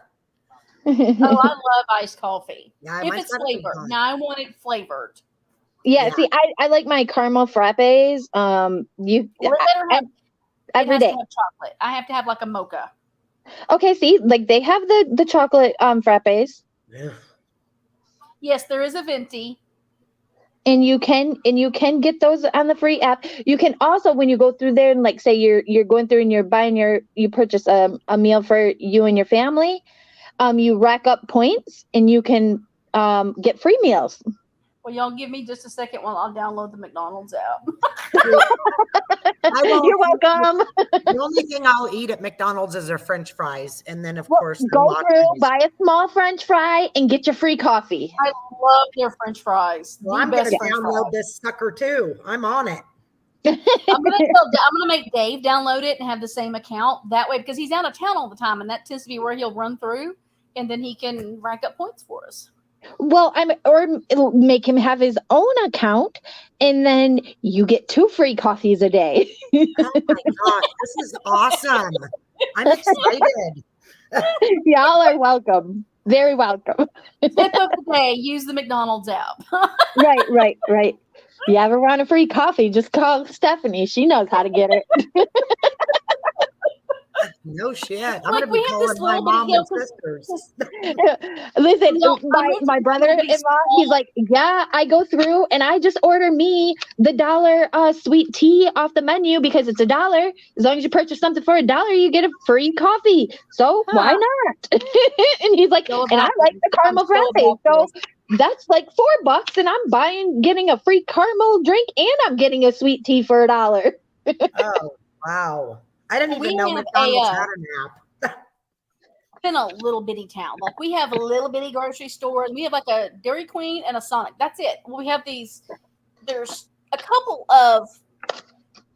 Oh, I love iced coffee. Yeah, If it's flavored. Now I want it flavored. Yeah, see, I like my caramel frappes. Every day. Have chocolate. I have to have like a mocha. Okay, see, like they have the chocolate frappes. Ugh. Yes, there is a venti. And you can get those on the free app. You can also, when you go through there and like say you're going through and you're buying you purchase a meal for you and your family, you rack up points and you can get free meals. Well, y'all give me just a second while I'll download the McDonald's app. You're welcome. The only thing I'll eat at McDonald's is their French fries, and then of course go through, buy a small French fry, and get your free coffee. I love their French fries. Well, I'm going to download this sucker too. I'm on it. I'm gonna make Dave download it and have the same account that way because he's out of town all the time, and that tends to be where he'll run through, and then he can rack up points for us. Well, or it'll make him have his own account, and then you get 2 free coffees a day. Oh my gosh, this is awesome! I'm excited. Y'all are welcome. Very welcome. Tip of the day: use the McDonald's app. Right. You ever want a free coffee? Just call Stephanie. She knows how to get it. No shit. I'm Like, going to be calling my mom and sisters. Listen, my brother-in-law, he's like, yeah, I go through and I just order me the $1 sweet tea off the menu because it's $1. As long as you purchase something for $1, you get a free coffee. So why not? And he's like, and I like the caramel frappe. So that's like $4 and I'm getting a free caramel drink and I'm getting a sweet tea for $1. Oh, wow. I didn't even know McDonald's had an app. In a little bitty town. Like we have a little bitty grocery store and we have like a Dairy Queen and a Sonic. That's it. We have there's a couple of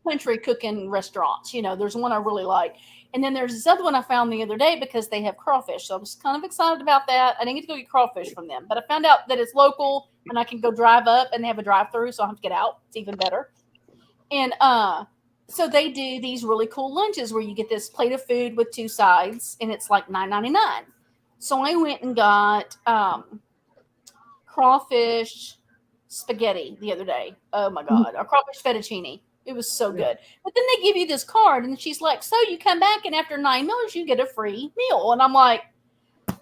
country cooking restaurants. There's one I really like. And then there's this other one I found the other day because they have crawfish. So I was kind of excited about that. I didn't get to go get crawfish from them, but I found out that it's local and I can go drive up and they have a drive-through. So I don't have to get out. It's even better. And, so they do these really cool lunches where you get this plate of food with 2 sides and it's like $9.99. So I went and got crawfish spaghetti the other day. Oh my God. Or crawfish fettuccine. It was so good. But then they give you this card and she's like, so you come back and after 9 meals you get a free meal. And I'm like,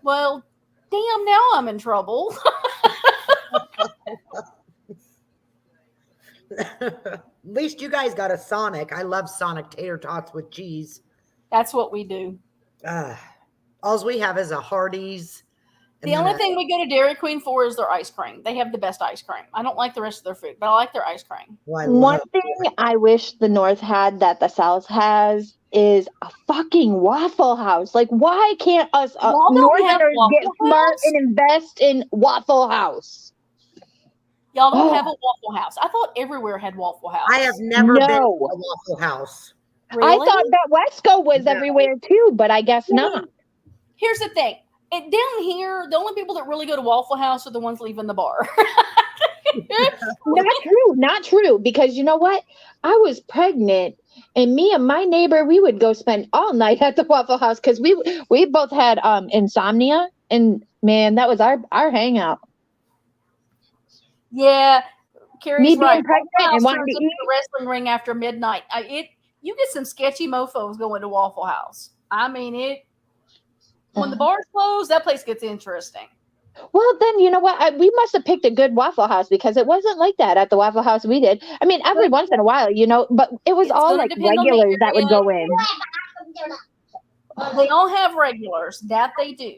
well, damn, now I'm in trouble. At least you guys got a Sonic. I love Sonic tater tots with cheese. That's what we do. All we have is a Hardee's. The only thing we go to Dairy Queen for is their ice cream. They have the best ice cream. I don't like the rest of their food, but I like their ice cream. One thing I wish the North had that the South has is a fucking Waffle House. Like, why can't us Northerners get smart and invest in Waffle House? Y'all don't have a Waffle House. I thought everywhere had Waffle House. I have never been to a Waffle House. Really? I thought that Wesco was everywhere too, but I guess not. Here's the thing. Down here, the only people that really go to Waffle House are the ones leaving the bar. Not true. Because you know what? I was pregnant, and me and my neighbor, we would go spend all night at the Waffle House because we both had insomnia, and man, that was our hangout. Yeah, Carrie's right. Pregnant and wanting to eat the wrestling ring after midnight. You get some sketchy mofos going to Waffle House. I mean, when the bars close, that place gets interesting. Well, then you know what? We must have picked a good Waffle House because it wasn't like that at the Waffle House we did. I mean, every once in a while, but it was It's all going like to depend on the regulars that would area. go in. They all have regulars. That they do.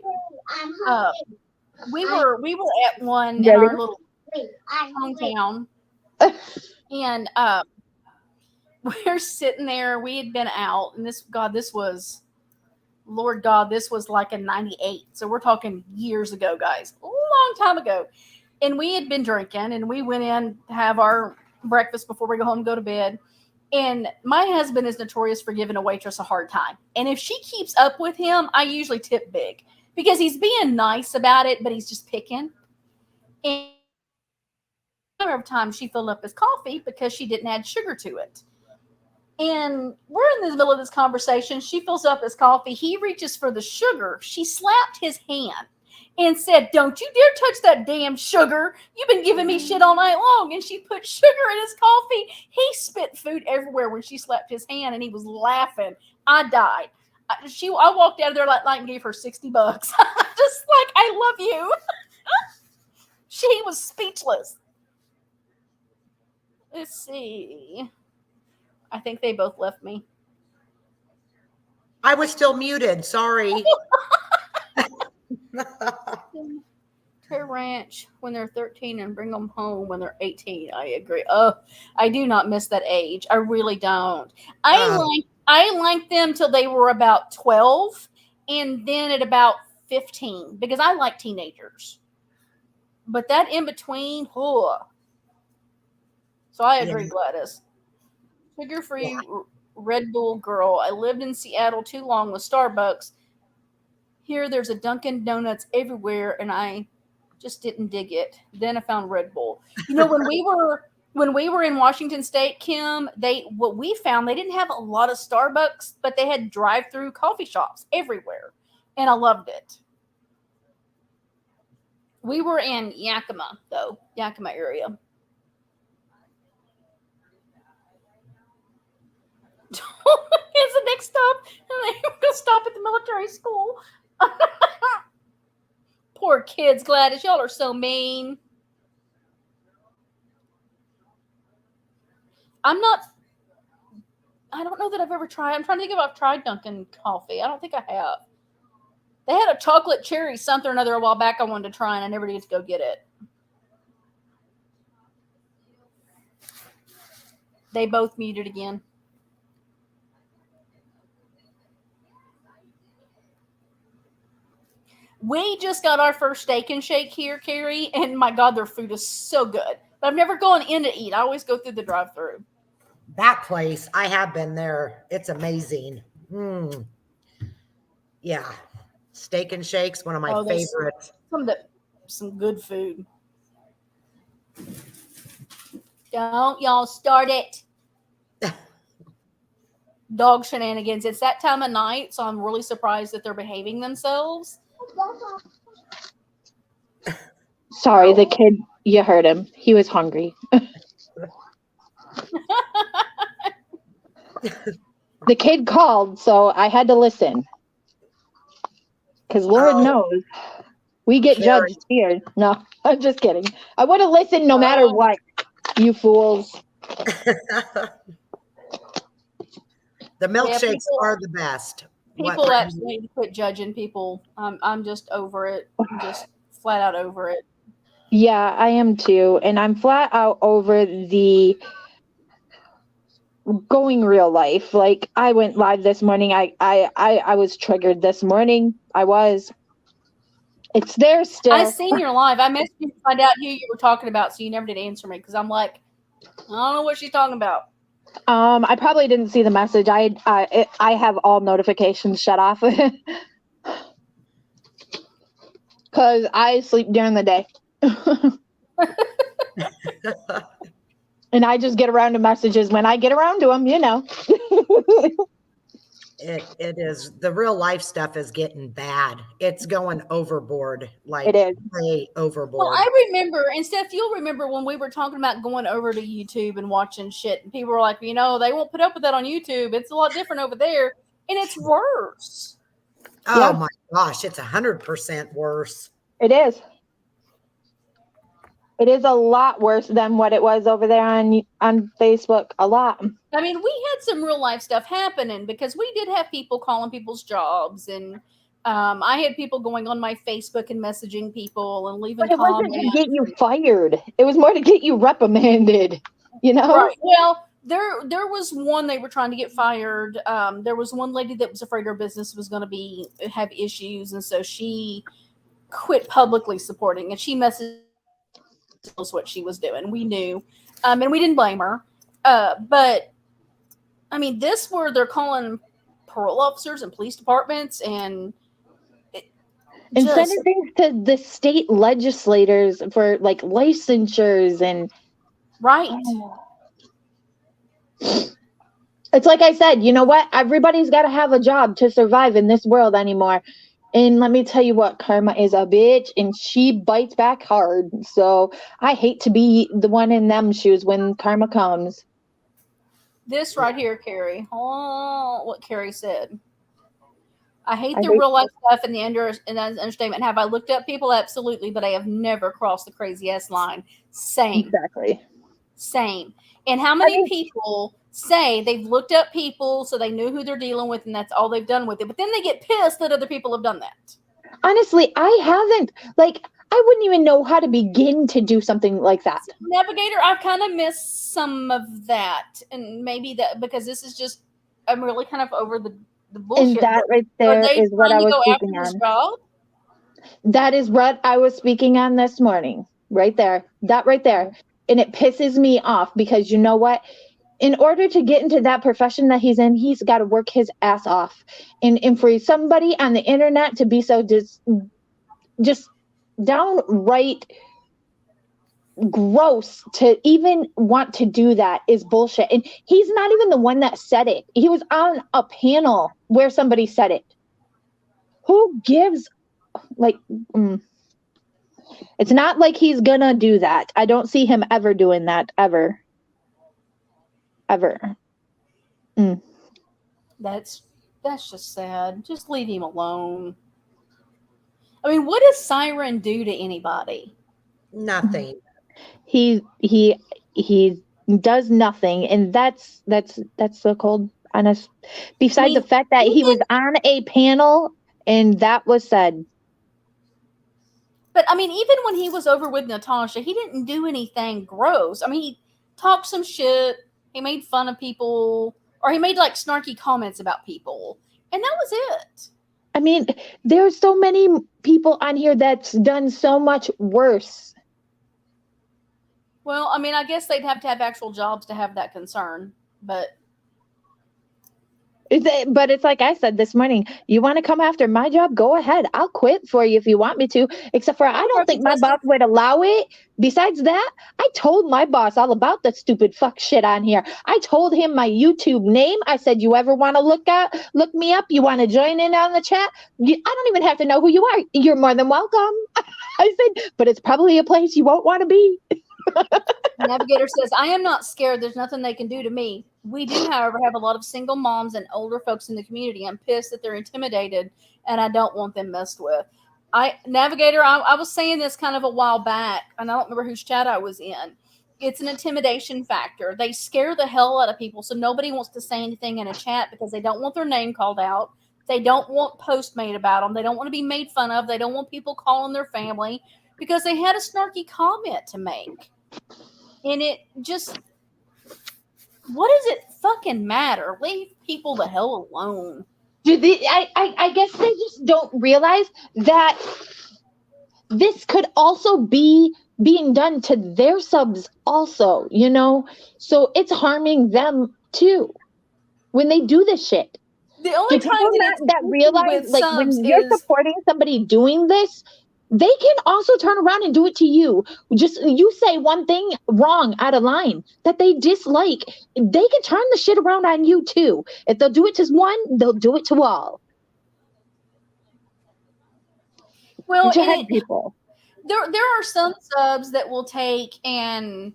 We were at one in our little hometown, and we're sitting there. We had been out, and this was, Lord God, this was like in '98. So we're talking years ago, guys, a long time ago. And we had been drinking, and we went in to have our breakfast before we go home and go to bed. And my husband is notorious for giving a waitress a hard time. And if she keeps up with him, I usually tip big because he's being nice about it, but he's just picking. And every time she filled up his coffee because she didn't add sugar to it. And we're in the middle of this conversation. She fills up his coffee. He reaches for the sugar. She slapped his hand and said, "Don't you dare touch that damn sugar. You've been giving me shit all night long." And she put sugar in his coffee. He spit food everywhere when she slapped his hand, and he was laughing. I died. I walked out of there like and gave her $60. Just like, I love you. She was speechless. Let's see. I think they both left me. I was still muted. Sorry. To ranch when they're 13 and bring them home when they're 18. I agree. Oh, I do not miss that age. I really don't. I liked them till they were about 12, and then at about 15 because I like teenagers. But that in between, oh. So I agree, Gladys. Sugar-free Red Bull girl. I lived in Seattle too long with Starbucks. Here there's a Dunkin' Donuts everywhere, and I just didn't dig it. Then I found Red Bull. You know, when we were in Washington State, Kim, what we found, they didn't have a lot of Starbucks, but they had drive-through coffee shops everywhere, and I loved it. We were in Yakima area. It's the next stop, and they go stop at the military school. Poor kids, Gladys. Y'all are so mean. I don't know that I've ever tried. I'm trying to think if I've tried Dunkin' coffee. I don't think I have. They had a chocolate cherry something or another a while back I wanted to try, and I never did get to go get it. They both muted again. We just got our first Steak and Shake here, Carrie, and my God, their food is so good. But I've never gone in to eat. I always go through the drive-thru. That place, I have been there. It's amazing. Yeah. Steak and Shake's one of my favorites. Some good food. Don't y'all start it. Dog shenanigans. It's that time of night, so I'm really surprised that they're behaving themselves. Sorry, the kid, you heard him. He was hungry. The kid called, so I had to listen. Because Lord knows, we get judged here. No, I'm just kidding. I would have listened no matter what, you fools. The milkshakes are the best. People actually need to quit judging people. I'm just over it. I'm just flat out over it. Yeah, I am too. And I'm flat out over the going real life. Like, I went live this morning. I was triggered this morning. I was. It's there still. I seen your live. I messaged you to find out who you were talking about, so you never did answer me because I'm like, I don't know what she's talking about. I probably didn't see the message. I have all notifications shut off because I sleep during the day. And I just get around to messages when I get around to them, you know. It is, the real life stuff is getting bad. It's going overboard. Like, it is way overboard. Well, I remember, and Steph, you'll remember when we were talking about going over to YouTube and watching shit, and people were like, you know, they won't put up with that on YouTube. It's a lot different over there, and it's worse. Oh my gosh, it's 100% worse. It is. It is a lot worse than what it was over there on Facebook. A lot. I mean, we had some real life stuff happening because we did have people calling people's jobs, and I had people going on my Facebook and messaging people and leaving But it wasn't comments. to get you fired. It was more to get you reprimanded. You know? Right. Well, there was one they were trying to get fired. There was one lady that was afraid her business was going to have issues, and so she quit publicly supporting, and she messaged us what she was doing. We knew, and we didn't blame her. But I mean, this where they're calling parole officers and police departments and sending things to the state legislators for like licensures and right. It's like I said, you know what? Everybody's got to have a job to survive in this world anymore. And let me tell you what, karma is a bitch and she bites back hard. So I hate to be the one in them shoes when karma comes. This right here, Carrie. Oh, what Carrie said. I hate the real life stuff and the understatement. Have I looked up people? Absolutely, but I have never crossed the crazy ass line. Same. Exactly. Same. And how many people say they've looked up people so they knew who they're dealing with and that's all they've done with it, but then they get pissed that other people have done that. Honestly, I haven't. Like, I wouldn't even know how to begin to do something like that. Navigator, I've kind of missed some of that, and maybe that because this is just I'm really kind of over the bullshit. And that right there is what I was speaking on. That is what I was speaking on this morning. Right there. That right there. And it pisses me off because you know what? In order to get into that profession that he's in, he's got to work his ass off. And for somebody on the internet to be so just downright gross to even want to do that is bullshit. And he's not even the one that said it. He was on a panel where somebody said it. Who gives It's not like he's gonna do that. I don't see him ever doing that ever. That's just sad. Just leave him alone. I mean, what does Siren do to anybody? Nothing. He does nothing, and that's the cold honest. Besides the fact that he was on a panel and that was said. But I mean, even when he was over with Natasha, he didn't do anything gross. I mean, he talked some shit. He made fun of people, or he made like snarky comments about people, and that was it. I mean, there's so many people on here that's done so much worse. Well, I mean, I guess they'd have to have actual jobs to have that concern, but it's like I said this morning, you want to come after my job? Go ahead. I'll quit for you if you want me to. Except for I don't think my boss would allow it. Besides that, I told my boss all about the stupid fuck shit on here. I told him my YouTube name. I said, you ever want to look me up? You want to join in on the chat? I don't even have to know who you are. You're more than welcome. I said, but it's probably a place you won't want to be. Navigator says, I am not scared. There's nothing they can do to me. We do, however, have a lot of single moms and older folks in the community. I'm pissed that they're intimidated, and I don't want them messed with. Navigator, I was saying this kind of a while back, and I don't remember whose chat I was in. It's an intimidation factor. They scare the hell out of people, so nobody wants to say anything in a chat because they don't want their name called out. They don't want posts made about them. They don't want to be made fun of. They don't want people calling their family because they had a snarky comment to make. And it just, what does it fucking matter? Leave people the hell alone. I guess they just don't realize that this could also be being done to their subs also, you know? So it's harming them too when they do this shit. The only time that realize, like, when you're supporting somebody doing this, they can also turn around and do it to you. Just you say one thing wrong out of line that they dislike, they can turn the shit around on you too. If they'll do it to one, they'll do it to all. Well, people. There are some subs that will take and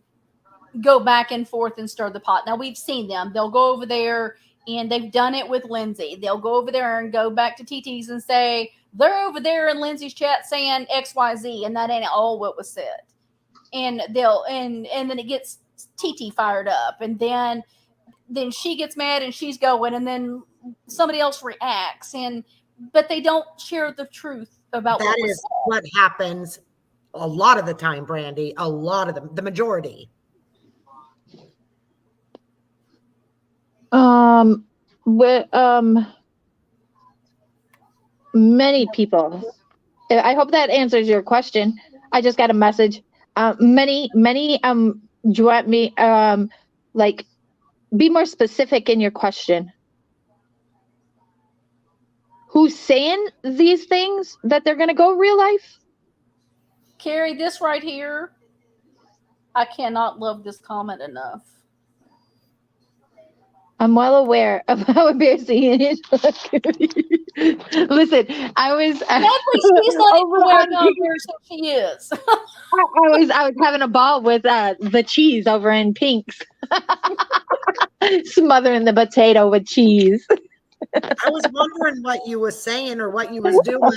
go back and forth and stir the pot. Now we've seen them. They'll go over there and they've done it with Lindsay. They'll go over there and go back to TT's and say, they're over there in Lindsay's chat saying XYZ, and that ain't all what was said. and they'll and then it gets TT fired up, and then she gets mad and she's going, and then somebody else reacts, but they don't share the truth about That what was is said. what happens a lot of the time, Brandy. A lot of them, the majority. Many people. I hope that answers your question. I just got a message. Many. Do you want me like be more specific in your question? Who's saying these things that they're going to go real life? Carrie, this right here, I cannot love this comment enough. I'm well aware of how embarrassing it is. Listen, I was. Sadly, she's not even aware of how embarrassing she is. I was having a ball with the cheese over in Pink's, smothering the potato with cheese. I was wondering what you was saying or what you was doing.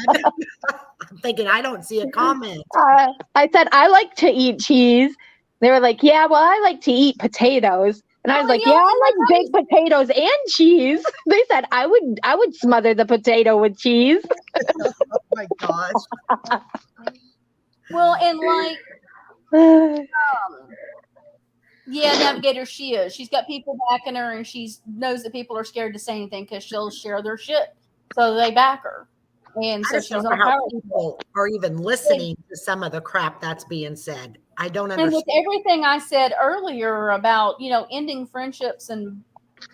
I'm thinking I don't see a comment. I said I like to eat cheese. They were like, "Yeah, well, I like to eat potatoes." And I was like, "Yeah, I like baked potatoes and cheese." They said I would smother the potato with cheese. Oh my gosh. Well, and yeah, Navigator, she is. She's got people backing her, and she knows that people are scared to say anything because she'll share their shit, so they back her. And so she's on how people are even listening to some of the crap that's being said. I don't understand. And with everything I said earlier about, ending friendships and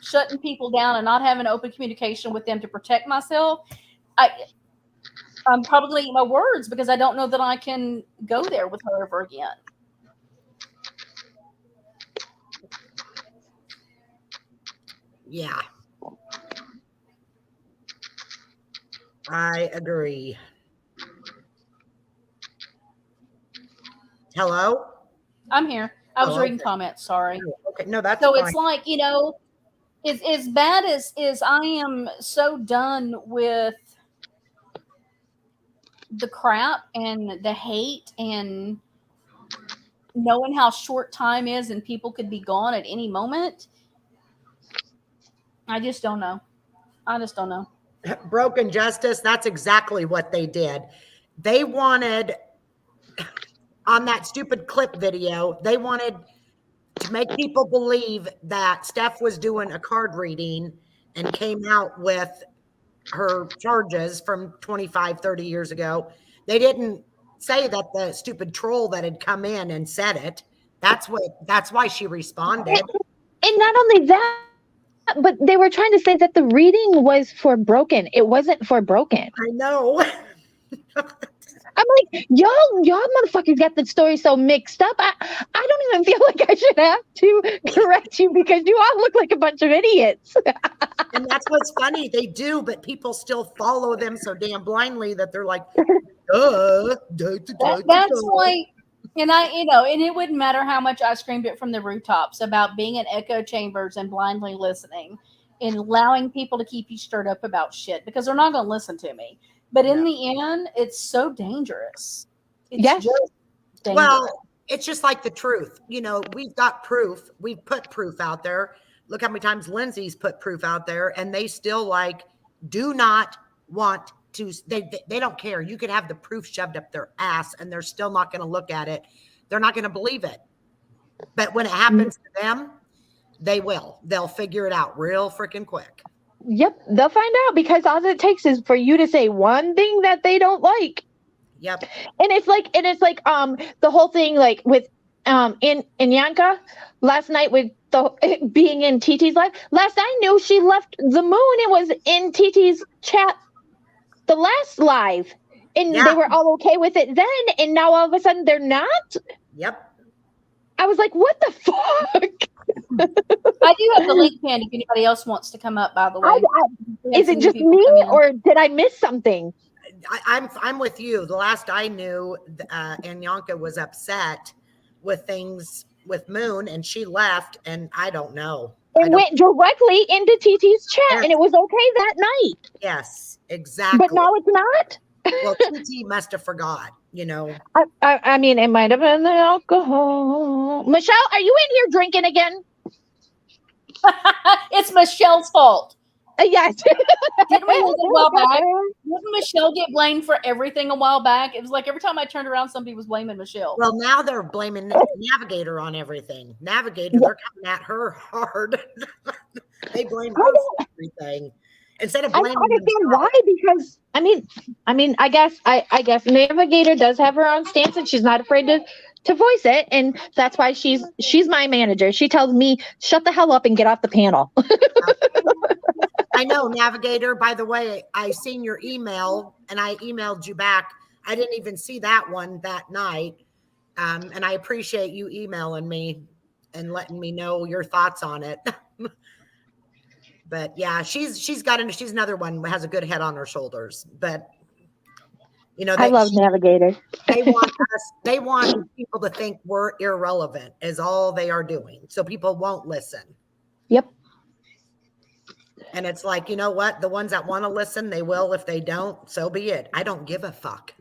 shutting people down and not having open communication with them to protect myself, I'm probably eating my words because I don't know that I can go there with her ever again. Yeah. I agree. Hello? I'm here. I was reading comments. Sorry. Okay. No, that's so fine. It's like, as bad as I am so done with the crap and the hate and knowing how short time is and people could be gone at any moment. I just don't know. Broken justice, that's exactly what they did. They wanted, on that stupid clip video, they wanted to make people believe that Steph was doing a card reading and came out with her charges from 25, 30 years ago. They didn't say that the stupid troll that had come in and said it. That's why she responded. And not only that, but they were trying to say that the reading was for Broken. It wasn't for Broken. I know. I'm like, y'all motherfuckers got the story so mixed up. I don't even feel like I should have to correct you because you all look like a bunch of idiots. And that's what's funny. They do, but people still follow them so damn blindly that they're like, That's like, and and it wouldn't matter how much I screamed it from the rooftops about being in echo chambers and blindly listening and allowing people to keep you stirred up about shit because they're not going to listen to me. But in the end, it's so dangerous. It's just dangerous. Well, it's just like the truth. We've got proof. We've put proof out there. Look how many times Lindsay's put proof out there, and they still do not want to. They don't care. You could have the proof shoved up their ass, and they're still not going to look at it. They're not going to believe it. But when it happens to them, they will. They'll figure it out real freaking quick. Yep, they'll find out because all it takes is for you to say one thing that they don't like. Yep. And it's like the whole thing with in Yanka last night with the being in TT's live. Last I knew, she left the moon. It was in TT's chat the last live, and they were all okay with it then, and now all of a sudden they're not. Yep. I was like, what the fuck? I do have the link pinned if anybody else wants to come up, by the way. Is it just me or did I miss something? I'm with you. The last I knew, Anyanka was upset with things with Moon, and she left, and I don't know. It went directly into TT's chat, and it was okay that night. Yes, exactly. But now it's not? Well, TT must have forgot, I mean, it might have been the alcohol. Michelle, are you in here drinking again? It's Michelle's fault. Yes. Didn't we have it a while back? Didn't Michelle get blamed for everything a while back? It was like every time I turned around, somebody was blaming Michelle. Well, now they're blaming Navigator on everything. Navigator, they're coming at her hard. They blame her for everything. Instead of blaming I don't understand why, because I mean, I guess Navigator does have her own stance, and she's not afraid to voice it, and that's why she's my manager. She tells me, "Shut the hell up and get off the panel." I know, Navigator. By the way, I seen your email, and I emailed you back. I didn't even see that one that night, and I appreciate you emailing me and letting me know your thoughts on it. But yeah, she's another one who has a good head on her shoulders. But I love Navigator. They want people to think we're irrelevant is all they are doing. So people won't listen. Yep. And it's like, you know what? The ones that want to listen, they will. If they don't, so be it. I don't give a fuck.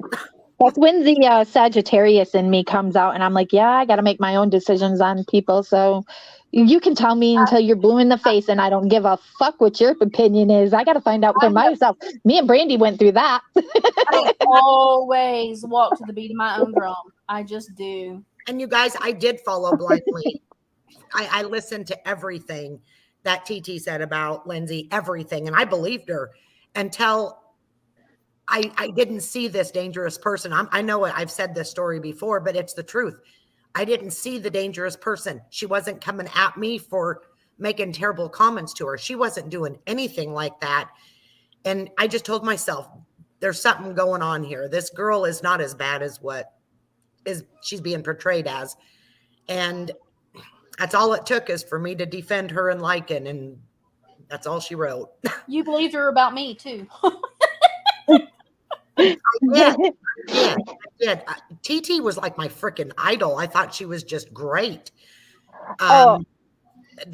That's when the Sagittarius in me comes out, and I'm like, yeah, I got to make my own decisions on people. So you can tell me until you're blue in the face, and I don't give a fuck what your opinion is. I got to find out for myself. Me and Brandy went through that. I always walk to the beat of my own drum. I just do. And you guys, I did follow blindly. I listened to everything that TT said about Lindsay, everything. And I believed her until I didn't see this dangerous person. I know I've said this story before, but it's the truth. I didn't see the dangerous person. She wasn't coming at me for making terrible comments to her. She wasn't doing anything like that. And I just told myself, there's something going on here. This girl is not as bad as what she's being portrayed as. And that's all it took is for me to defend her and Lycan, and that's all she wrote. You believed her about me too. I did. TT was like my freaking idol. I thought she was just great. The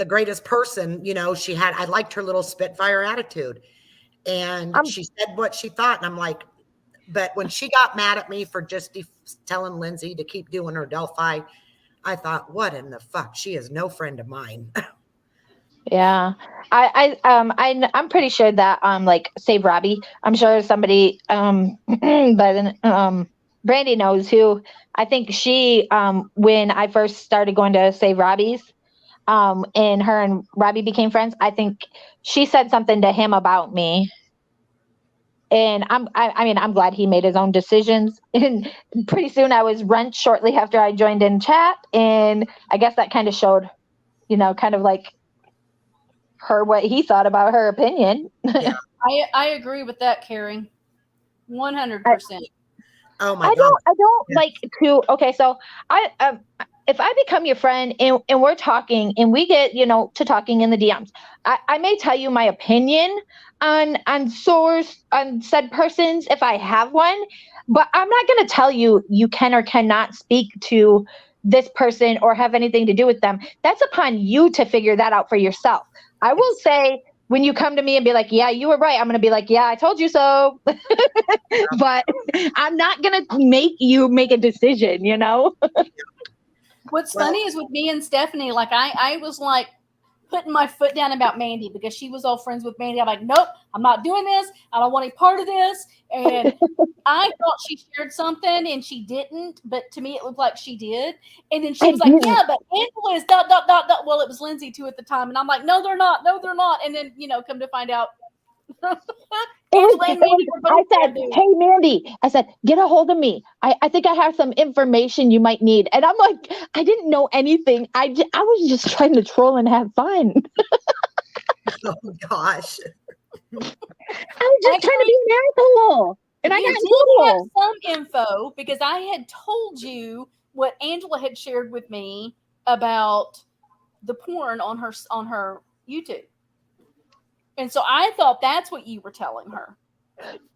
greatest person, I liked her little Spitfire attitude. And she said what she thought. And I'm like, but when she got mad at me for just telling Lindsay to keep doing her Delphi, I thought, what in the fuck? She is no friend of mine. Yeah. I'm pretty sure that like Save Robbie, I'm sure somebody but then Brandy knows who. I think she when I first started going to Save Robbie's and her and Robbie became friends, I think she said something to him about me. And I'm glad he made his own decisions. And pretty soon I was rent shortly after I joined in chat. And I guess that kind of showed, kind of like her, what he thought about her opinion. Yeah. I agree with that, Carrie. 100%. Oh my God. I don't like to, okay. So if I become your friend and we're talking and we get, to talking in the DMs, I may tell you my opinion on said persons if I have one, but I'm not going to tell you can or cannot speak to this person or have anything to do with them. That's upon you to figure that out for yourself. I will say, when you come to me and be like, yeah, you were right, I'm going to be like, yeah, I told you so. But I'm not going to make you make a decision, What's funny is with me and Stephanie, like I was like putting my foot down about Mandy because she was all friends with Mandy. I'm like, nope, I'm not doing this. I don't want any part of this. And I thought she shared something and she didn't, but to me it looked like she did. And then she was like, yeah, but Angela is ... Well, it was Lindsay too at the time. And I'm like, no, they're not. And then, come to find out. I said, hey, Mandy, I said, get a hold of me. I think I have some information you might need. And I'm like, I didn't know anything. I was just trying to troll and have fun. Oh, gosh. I was just trying to be an asshole. And I got in have some info because I had told you what Angela had shared with me about the porn on her YouTube. And so I thought that's what you were telling her.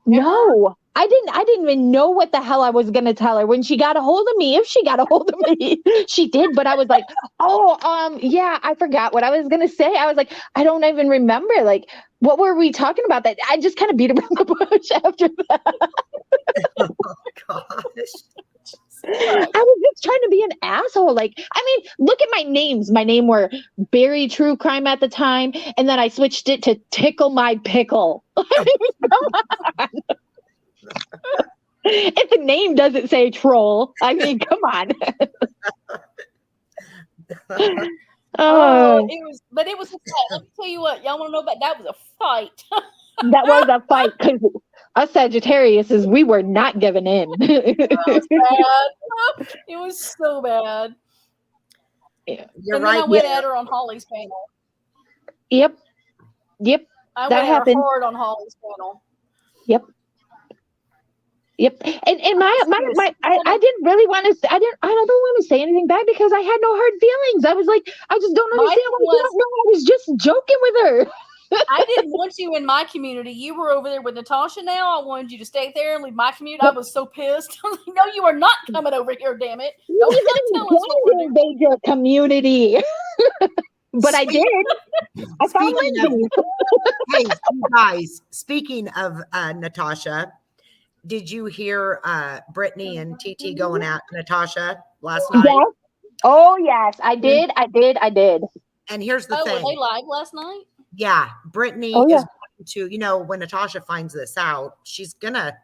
No, I didn't even know what the hell I was gonna tell her when she got a hold of me. If she got a hold of me, she did. But I was like, oh, yeah, I forgot what I was gonna say. I was like, I don't even remember. Like, what were we talking about? That I just kind of beat around the bush after that. Oh gosh. I was just trying to be an asshole. Like, I mean, look at my names. My name were Barry True Crime at the time, and then I switched it to Tickle My Pickle. I mean, come on. If the name doesn't say troll, I mean, come on. Oh, it was a fight. Let me tell you what, y'all want to know about that was a fight. That was a fight because us Sagittariuses, we were not giving in. It was bad. It was so bad. You're and right. then I went at her on Holly's panel. Yep. I That went happened. at her hard on Holly's panel. Yep. And I didn't really want to. I don't want to say anything bad because I had no hard feelings. I was like, I just don't understand why you don't know. I was just joking with her. I didn't want you in my community. You were over there with Natasha now. I wanted you to stay there and leave my community. I was so pissed. I was like, no, you are not coming over here, damn it. Don't you tell us what we're doing. Invade your community. But I did. I found Lindsay. Hey, you guys, speaking of Natasha, did you hear Brittany and TT going at Natasha last night? Yes. Oh, yes, I did. And here's the thing. Were they live last night? Yeah. Brittany is going to, when Natasha finds this out, she's going to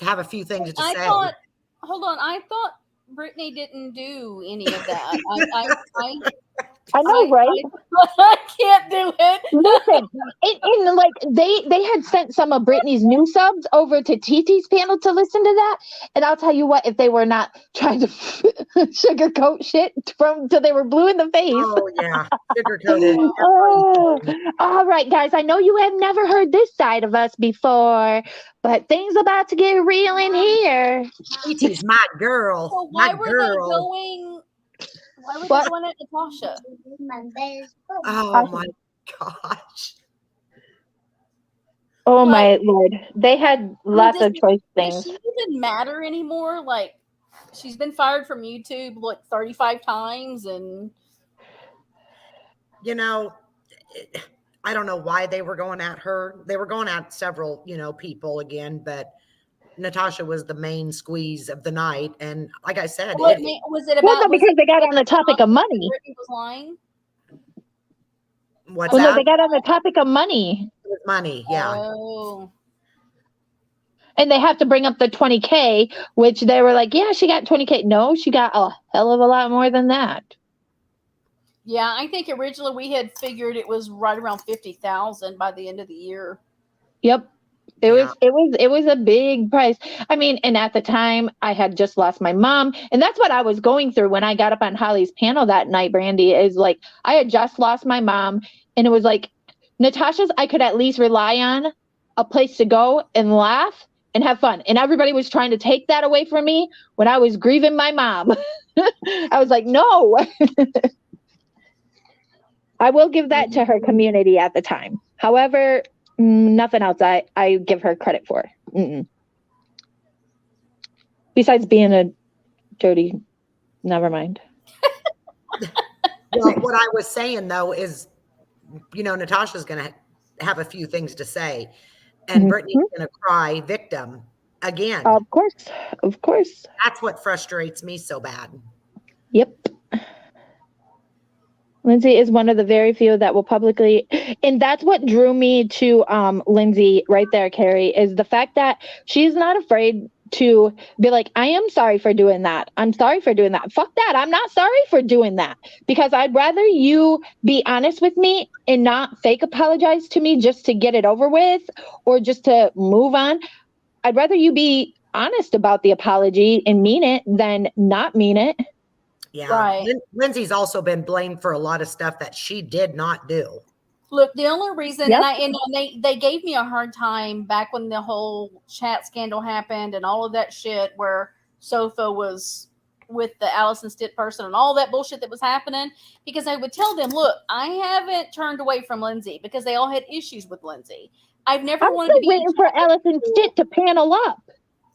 have a few things to say. Hold on. I thought Brittany didn't do any of that. I know, right? I can't do it. Listen, in like they had sent some of Brittany's new subs over to TT's panel to listen to that, and I'll tell you what, if they were not trying to sugarcoat shit till they were blue in the face. Oh yeah, sugarcoated. Oh, all right, guys. I know you have never heard this side of us before, but things about to get real in here. TT's my girl. So why were they going? Why were they going at Natasha? Oh my gosh. Oh my Lord. They had lots of choice things. Does she even matter anymore? Like, she's been fired from YouTube like 35 times and I don't know why they were going at her. They were going at several, people again, but Natasha was the main squeeze of the night, and like I said, was it about because they got on the topic of money? Brittany was lying. What's that? No, they got on the topic of money. It was money, yeah. Oh. And they have to bring up the 20K, which they were like, yeah, she got 20K. No, she got a hell of a lot more than that. Yeah, I think originally we had figured it was right around 50,000 by the end of the year. Yep. It was a big price. I mean, and at the time I had just lost my mom, and that's what I was going through when I got up on Holly's panel that night, Brandy, is like I had just lost my mom, and it was like Natasha's I could at least rely on a place to go and laugh and have fun. And everybody was trying to take that away from me when I was grieving my mom. I was like, no. I will give that to her community at the time. However, nothing else I give her credit for. Mm-mm. Besides being a dirty, never mind. Well, what I was saying though is, Natasha's going to have a few things to say, and Brittany's going to cry victim again. Of course. That's what frustrates me so bad. Yep. Lindsay is one of the very few that will publicly, and that's what drew me to Lindsay right there, Carrie, is the fact that she's not afraid to be like, I am sorry for doing that. I'm sorry for doing that. Fuck that. I'm not sorry for doing that, because I'd rather you be honest with me and not fake apologize to me just to get it over with or just to move on. I'd rather you be honest about the apology and mean it than not mean it. Yeah. Right. Lindsay's also been blamed for a lot of stuff that she did not do. Look, the only reason, and they gave me a hard time back when the whole chat scandal happened and all of that shit where Sofa was with the Allison Stitt person and all that bullshit that was happening, because I would tell them, look, I haven't turned away from Lindsay because they all had issues with Lindsay. I've never I'm wanted to still be waiting for Allison Stitt to panel up.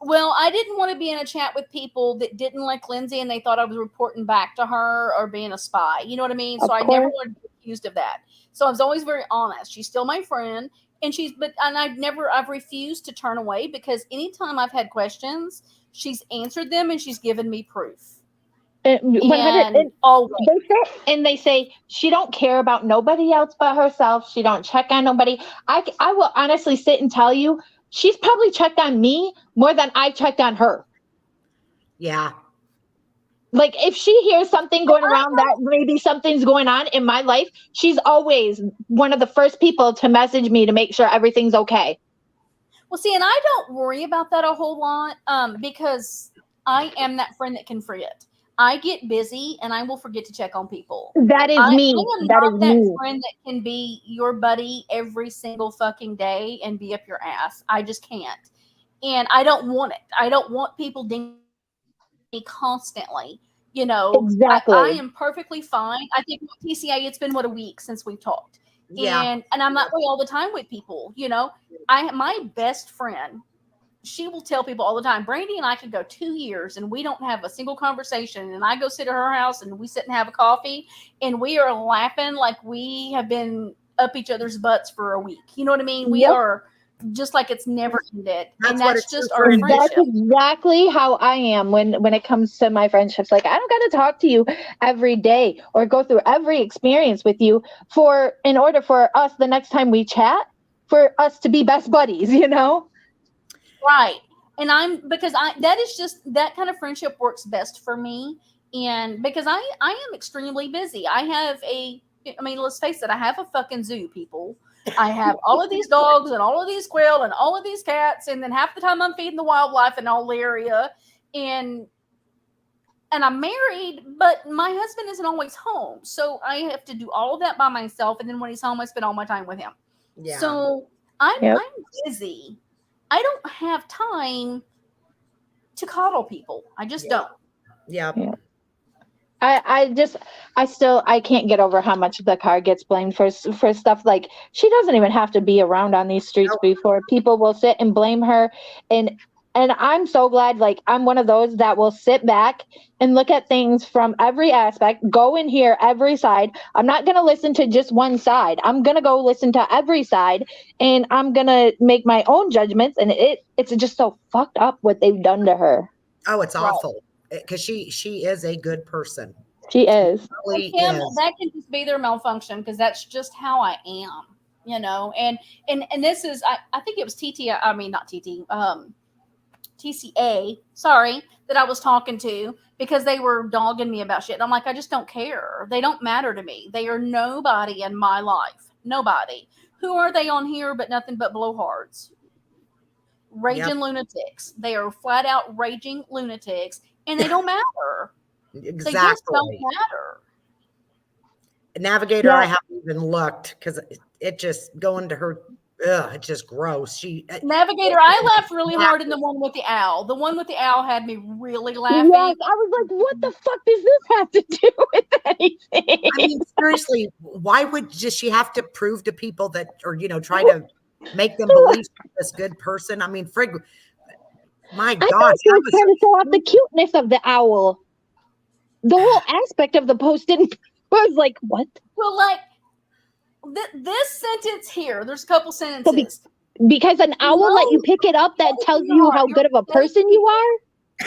Well, I didn't want to be in a chat with people that didn't like Lindsay and they thought I was reporting back to her or being a spy. You know what I mean? So I never wanted to be accused of that. So I was always very honest. She's still my friend, and I've refused to turn away, because anytime I've had questions, she's answered them and she's given me proof. 100 they say she don't care about nobody else but herself. She don't check on nobody. I will honestly sit and tell you, she's probably checked on me more than I checked on her. Yeah. Like, if she hears something going around that maybe something's going on in my life, she's always one of the first people to message me to make sure everything's okay. Well, see, and I don't worry about that a whole lot, because I am that friend that can forget. I get busy and I will forget to check on people. That is me. I am not that friend that can be your buddy every single fucking day and be up your ass. I just can't. And I don't want it. I don't want people dinging me constantly. You know, exactly. I am perfectly fine. I think with TCA, it's been a week since we've talked. Yeah. And I'm that way all the time with people. You know, my best friend, she will tell people all the time, Brandy and I could go 2 years and we don't have a single conversation. And I go sit at her house and we sit and have a coffee and we are laughing like we have been up each other's butts for a week. You know what I mean? We are just like it's never ended. That's just our friendship. That's exactly how I am when it comes to my friendships. Like, I don't got to talk to you every day or go through every experience with you in order for us, the next time we chat, for us to be best buddies, you know? Right. And that kind of friendship works best for me. And because I am extremely busy. Let's face it, I have a fucking zoo, people. I have all of these dogs and all of these quail and all of these cats. And then half the time I'm feeding the wildlife in all the area. And I'm married, but my husband isn't always home. So I have to do all of that by myself. And then when he's home, I spend all my time with him. Yeah. So I'm busy. I don't have time to coddle people. I just don't. Yeah. I can't get over how much the car gets blamed for stuff. Like, she doesn't even have to be around on these streets before people will sit and blame her. And I'm so glad, like, I'm one of those that will sit back and look at things from every aspect, go and hear every side. I'm not going to listen to just one side. I'm going to go listen to every side, and I'm going to make my own judgments. And it's just so fucked up what they've done to her. Oh, it's awful. Because she is a good person. She is. She really is. That can just be their malfunction, because that's just how I am, you know. And this is, I think it was TCA, sorry, that I was talking to, because they were dogging me about shit. And I'm like, I just don't care. They don't matter to me. They are nobody in my life. Nobody. Who are they on here but nothing but blowhards? Raging lunatics. They are flat out raging lunatics, and they don't matter. Exactly. They just don't matter. Navigator, I haven't even looked, because it just going to her. It's just gross. Navigator, I laughed really hard in the one with the owl. The one with the owl had me really laughing. Yes, I was like, what the fuck does this have to do with anything? I mean, seriously, why would she have to prove to people that, or, try to make them believe she's this good person? I mean, frig, my God. I she was trying to show off the cuteness of the owl. The whole aspect of the post was like, what? Well, like, this sentence here, there's a couple sentences. So because an owl let you pick it up, that tells you how good of a person you are?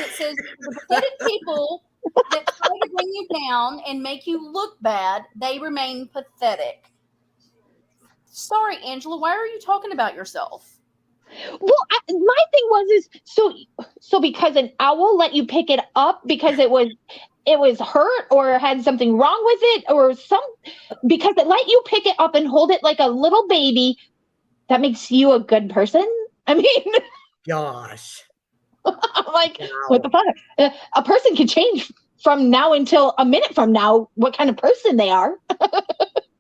It says the pathetic people that try to bring you down and make you look bad, they remain pathetic. Sorry, Angela, why are you talking about yourself? Well, my thing so because an owl let you pick it up because it was hurt or had something wrong with it, or because it let you pick it up and hold it like a little baby, that makes you a good person? I mean, gosh. I'm like, what the fuck? A person can change from now until a minute from now what kind of person they are.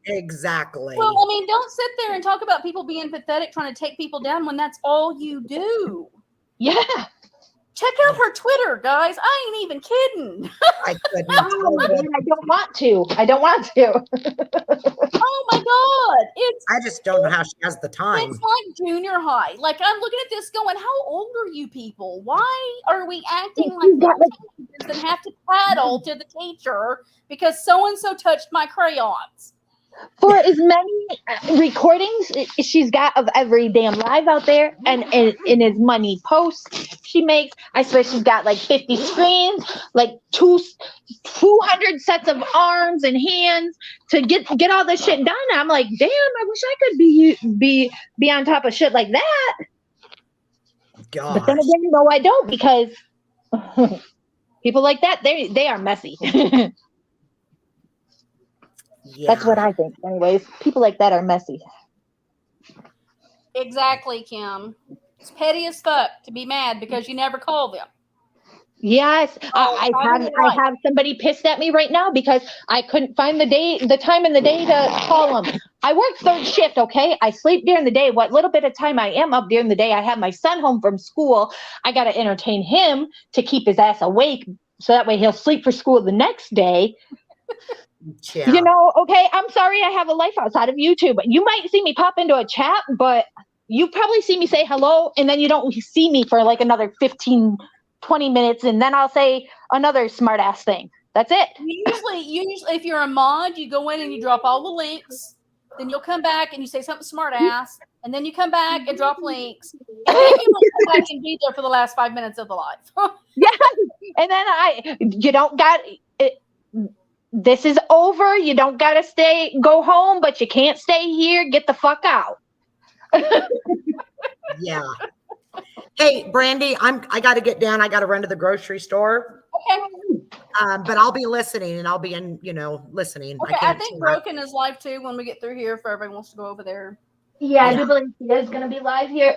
Exactly. Well, I mean, don't sit there and talk about people being pathetic, trying to take people down when that's all you do. Yeah. Check out her Twitter, guys. I ain't even kidding. I couldn't. Oh my God, I don't want to. Oh my God. I just don't know how she has the time. It's like junior high. Like, I'm looking at this going, how old are you people? Why are we acting like teenagers and have to paddle to the teacher because so-and-so touched my crayons? For as many recordings she's got of every damn live out there, and as many posts she makes, I swear she's got like 50 screens, like 200 sets of arms and hands to get all this shit done. I'm like, damn, I wish I could be on top of shit like that. Gosh. But then again, no, I don't, because people like that, they are messy. Yeah. That's what I think. Anyways, people like that are messy. Exactly, Kim. It's petty as fuck to be mad because you never call them. Yes, I have somebody pissed at me right now because I couldn't find the time in the day to call them. I work third shift, okay? I sleep during the day. What little bit of time I am up during the day, I have my son home from school. I got to entertain him to keep his ass awake so that way he'll sleep for school the next day. Yeah. You know, okay, I'm sorry I have a life outside of YouTube. You might see me pop into a chat, but you probably see me say hello, and then you don't see me for like another 15, 20 minutes, and then I'll say another smart ass thing. That's it. Usually, if you're a mod, you go in and you drop all the links. Then you'll come back and you say something smart ass, and then you come back and drop links, and then you come back and be there for the last 5 minutes of the live. Yeah, and then you don't got it. This is over. You don't got to go home, but you can't stay here. Get the fuck out. Yeah. Hey, Brandy, I got to get down. I got to run to the grocery store. Okay. But I'll be listening, and I'll be in, listening. Okay, I think Broken is live too when we get through here. If everyone wants to go over there. Yeah, I do believe she is going to be live here.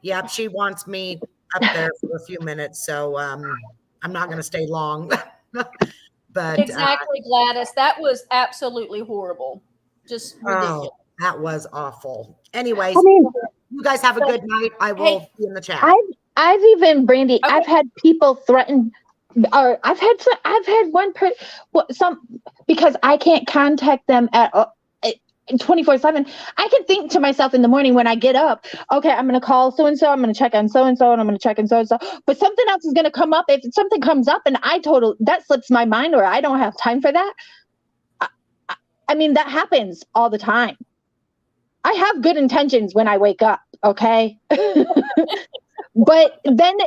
Yep, she wants me up there for a few minutes, so I'm not going to stay long. But exactly, Gladys. That was absolutely horrible. Just ridiculous. Oh, that was awful. Anyways, you guys have a good night. I will be in the chat. I've even, Brandy, okay. I've had people threaten, or I've had one person, because I can't contact them at 24/7. I can think to myself in the morning when I get up, okay, I'm going to call so-and-so, I'm going to check on so-and-so, and I'm going to check on so-and-so, but something else is going to come up. If something comes up and that slips my mind, or I don't have time for that, I mean, that happens all the time. I have good intentions when I wake up, okay? But then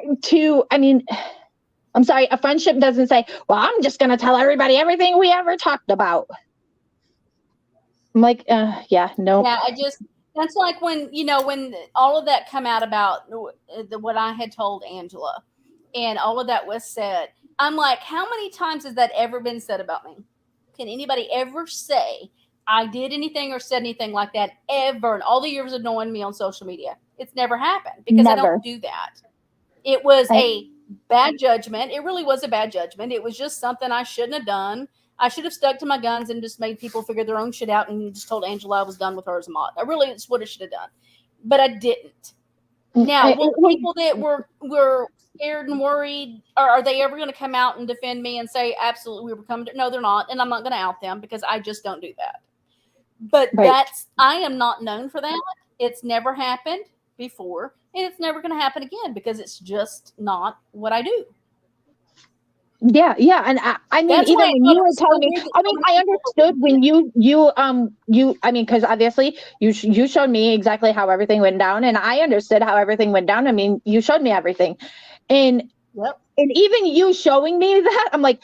I'm sorry, a friendship doesn't say, well, I'm just going to tell everybody everything we ever talked about. I'm like, no. Yeah, that's like when all of that come out about what I had told Angela and all of that was said. I'm like, how many times has that ever been said about me? Can anybody ever say I did anything or said anything like that ever in all the years of knowing me on social media? It's never happened because I don't do that. It was a bad judgment. It really was a bad judgment. It was just something I shouldn't have done. I should have stuck to my guns and just made people figure their own shit out and just told Angela I was done with her as a mod. It's what I should have done. But I didn't. Now, people that were scared and worried, are they ever going to come out and defend me and say, absolutely, we were coming to? No, they're not. And I'm not going to out them because I just don't do that. But I am not known for that. It's never happened before. And it's never going to happen again because it's just not what I do. Yeah, and I mean, even when you were telling me, I understood when because obviously you showed me exactly how everything went down, and I understood how everything went down. I mean, you showed me everything, and even you showing me that, I'm like,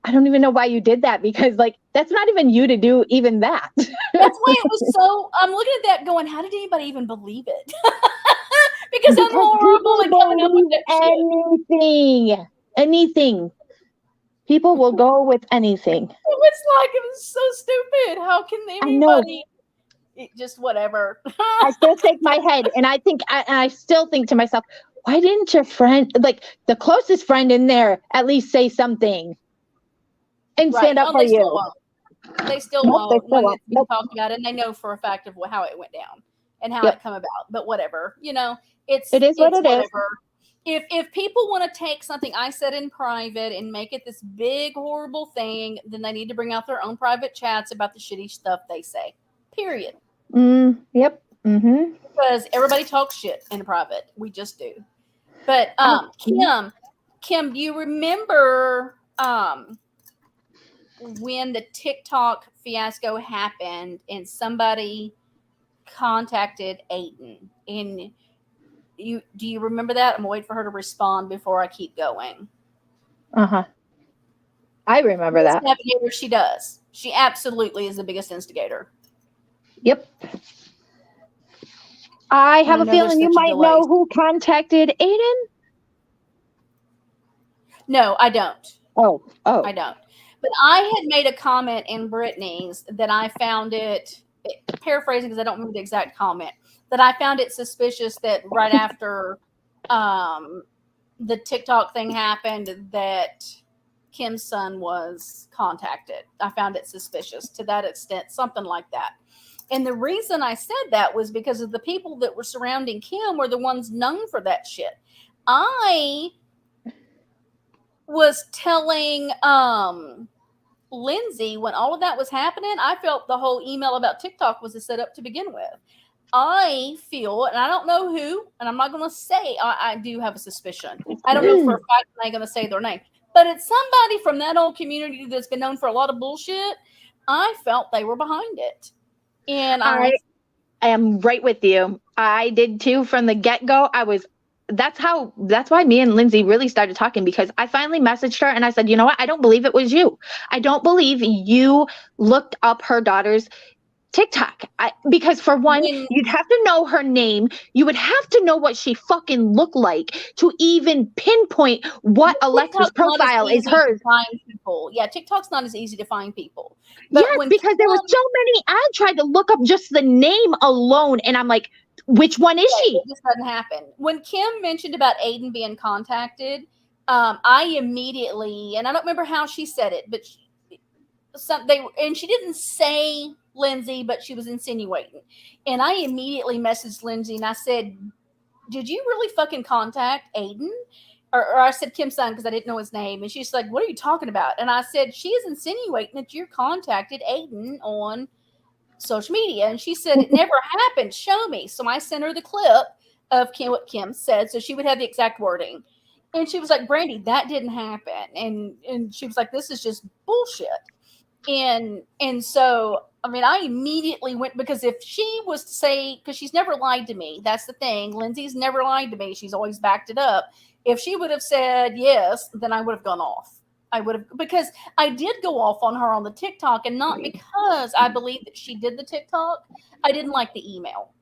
I don't even know why you did that, because like that's not even you to do even that. That's why it was so. I'm looking at that, going, how did anybody even believe it? because I'm horrible at coming up with that anything. People will go with anything. It was so stupid. How can anybody? Just whatever. I still shake my head, and I still think to myself, why didn't your friend, like the closest friend in there, at least say something and stand up for you? They still won't. When we talk about it, and they know for a fact of how it went down and how it come about. But whatever, it is what it is. if people want to take something I said in private and make it this big horrible thing, then they need to bring out their own private chats about the shitty stuff they say. Period. Yep. Mm-hmm. Because everybody talks shit in private. We just do. But Kim, do you remember when the TikTok fiasco happened and somebody contacted Aiden? And do you remember that? I'm waiting for her to respond before I keep going. I remember that. Navigator, she does. She absolutely is the biggest instigator. Yep. I have a feeling you might know who contacted Aiden. No, I don't. Oh. I don't. But I had made a comment in Brittany's that I found it, paraphrasing because I don't remember the exact comment, that I found it suspicious that right after the TikTok thing happened that Kim's son was contacted. I found it suspicious to that extent, something like that. And the reason I said that was because of the people that were surrounding Kim were the ones known for that shit. I was telling Lindsay when all of that was happening, I felt the whole email about TikTok was a setup to begin with. I feel, and I don't know who, and I'm not going to say, I do have a suspicion. I don't know for a fact I'm going to say their name, but it's somebody from that old community that's been known for a lot of bullshit. I felt they were behind it. And I am right with you. I did too from the get-go. That's why me and Lindsay really started talking, because I finally messaged her and I said, you know what? I don't believe it was you. I don't believe you looked up her daughter's TikTok. Because for one, you'd have to know her name. You would have to know what she fucking looked like to even pinpoint what Alexa's profile is hers. Find people. Yeah, TikTok's not as easy to find people. But yes, because there were so many. I tried to look up just the name alone, and I'm like, which one is she? It just doesn't happen. When Kim mentioned about Aiden being contacted, I immediately, and I don't remember how she said it, but she didn't say Lindsay, but she was insinuating. And I immediately messaged Lindsay and I said, did you really fucking contact Aiden? Or I said Kim's son because I didn't know his name. And she's like, what are you talking about? And I said, she is insinuating that you contacted Aiden on social media. And she said, it never happened. Show me. So I sent her the clip of what Kim said, so she would have the exact wording. And she was like, Brandy, that didn't happen. And she was like, this is just bullshit. And so, I mean, I immediately went, because if she was to say, because she's never lied to me, that's the thing. Lindsay's never lied to me. She's always backed it up. If she would have said yes, then I would have gone off. Because I did go off on her on the TikTok, and not because I believe that she did the TikTok. I didn't like the email.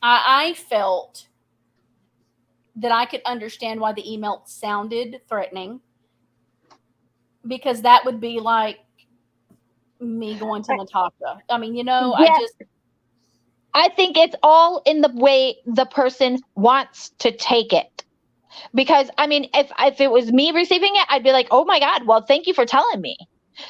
I felt that I could understand why the email sounded threatening, because that would be like me going to Natasha. I mean, I think it's all in the way the person wants to take it. Because, I mean, if it was me receiving it, I'd be like, oh my God, well, thank you for telling me.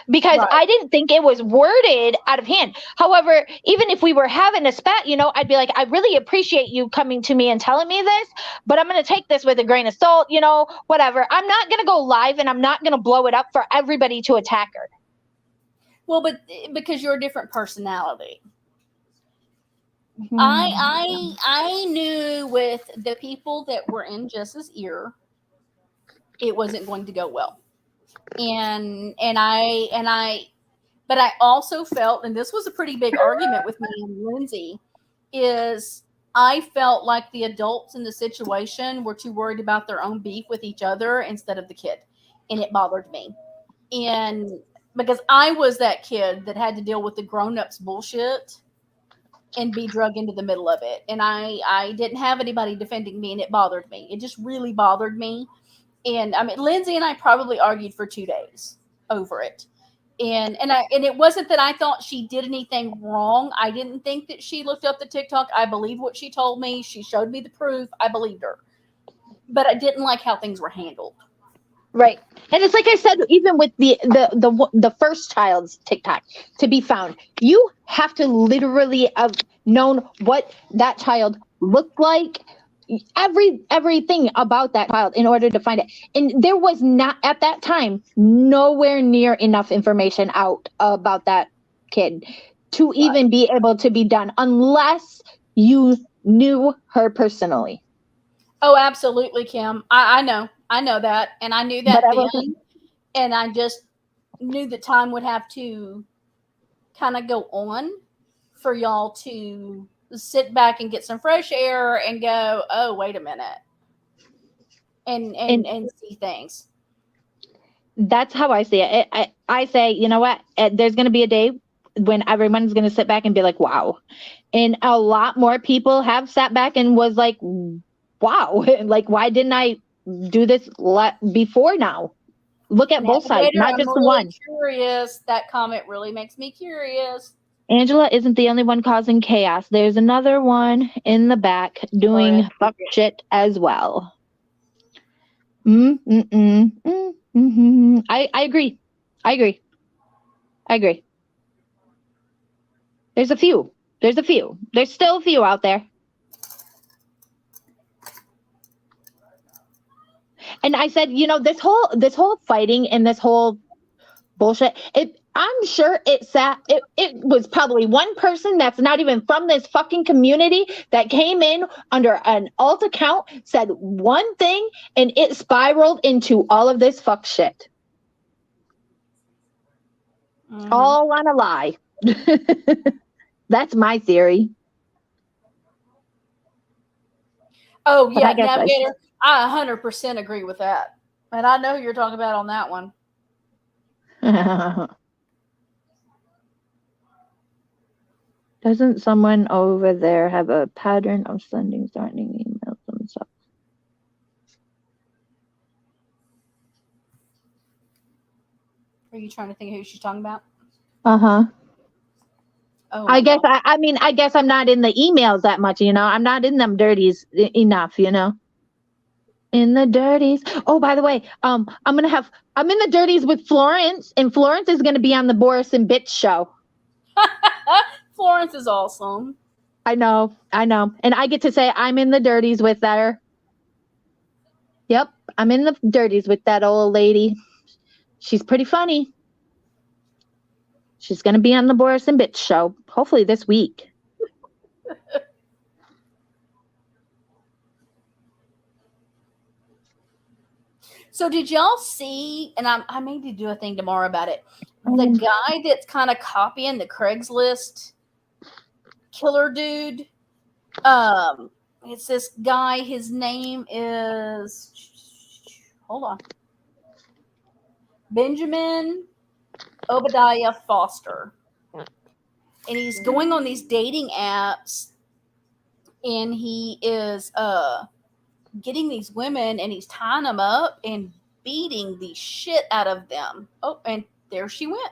Because I didn't think it was worded out of hand. However, even if we were having a spat, I'd be like, I really appreciate you coming to me and telling me this, but I'm going to take this with a grain of salt, whatever. I'm not going to go live and I'm not going to blow it up for everybody to attack her. Well, but because you're a different personality. I knew with the people that were in Jess's ear, it wasn't going to go well. But I also felt, and this was a pretty big argument with me and Lindsay, is I felt like the adults in the situation were too worried about their own beef with each other instead of the kid. And it bothered me. And because I was that kid that had to deal with the grown-ups bullshit and be drug into the middle of it. And I didn't have anybody defending me, and it bothered me. It just really bothered me. And I mean, Lindsay and I probably argued for 2 days over it. And it wasn't that I thought she did anything wrong. I didn't think that she looked up the TikTok. I believed what she told me. She showed me the proof. I believed her. But I didn't like how things were handled. Right. And it's like I said, even with the first child's TikTok to be found, you have to literally have known what that child looked like, everything about that child in order to find it. And there was not at that time nowhere near enough information out about that kid to even be able to be done unless you knew her personally. Oh, absolutely, Kim. I know that, and I knew But that I then, wasn't. and I just knew the time would have to kind of go on for y'all to sit back and get some fresh air and go, oh, wait a minute, and see things. That's how I see it. I say, you know what? There's going to be a day when everyone's going to sit back and be like, wow. And a lot more people have sat back and was like, wow, like, why didn't I do this before now? Look at both sides, Navigator, not I'm just the really one. curious. That comment really makes me curious. Angela isn't the only one causing chaos. There's another one in the back doing fuck shit as well. I agree. I agree. There's a few. There's still a few out there. And I said, this whole fighting and this whole bullshit, I'm sure it was probably one person that's not even from this fucking community that came in under an alt account, said one thing, and it spiraled into all of this fuck shit. Mm-hmm. All on a lie. That's my theory. Oh, yeah, Navigator, I 100% agree with that. And I know who you're talking about on that one. Doesn't someone over there have a pattern of sending threatening emails themselves? Are you trying to think of who she's talking about? Uh-huh. Oh, I guess I mean I guess I'm not in the emails that much, I'm not in them dirties enough, in the dirties. Oh, by the way, I'm in the dirties with Florence, and Florence is gonna be on the Boris and Bitch show. Florence is awesome. I know, and I get to say I'm in the dirties with her. Yep, I'm in the dirties with that old lady. She's pretty funny. She's gonna be on the Boris and Bitch show, hopefully this week. So did y'all see, and I may need to do a thing tomorrow about it, the guy that's kind of copying the Craigslist killer dude? It's this guy, his name is, hold on, Benjamin Obadiah Foster. And he's going on these dating apps, and he is getting these women, and he's tying them up and beating the shit out of them. Oh, and there she went.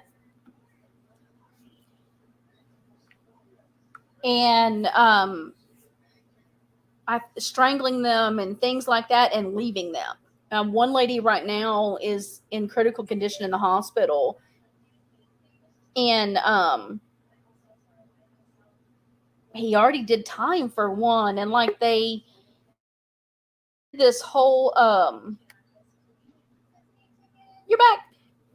And strangling them and things like that and leaving them. One lady right now is in critical condition in the hospital. And he already did time for one. And like they, this whole, you're back,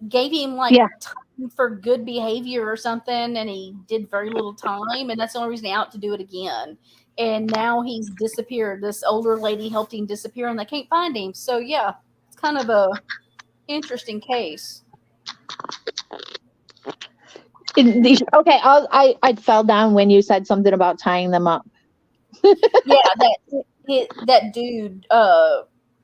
gave him like time for good behavior or something. And he did very little time. And that's the only reason he's out to do it again. And now he's disappeared. This older lady helped him disappear, and they can't find him. So yeah, it's kind of a interesting case. Okay, I fell down when you said something about tying them up. Yeah, that dude,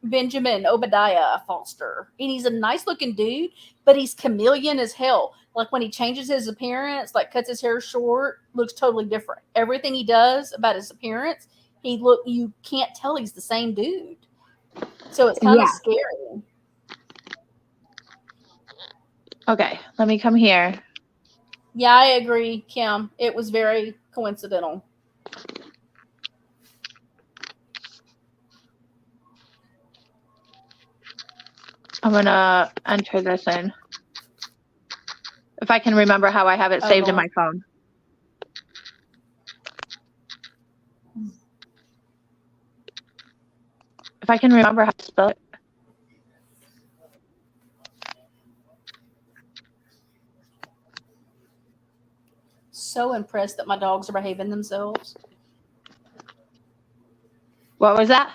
Benjamin Obadiah Foster, and he's a nice looking dude, but he's chameleon as hell. Like when he changes his appearance, like cuts his hair short, looks totally different. Everything he does about his appearance, you can't tell he's the same dude. So it's kind of scary. Okay, let me come here. Yeah, I agree, Kim. It was very coincidental. I'm going to enter this in. If I can remember how I have it saved in my phone. If I can remember how to spell it. So impressed that my dogs are behaving themselves. What was that?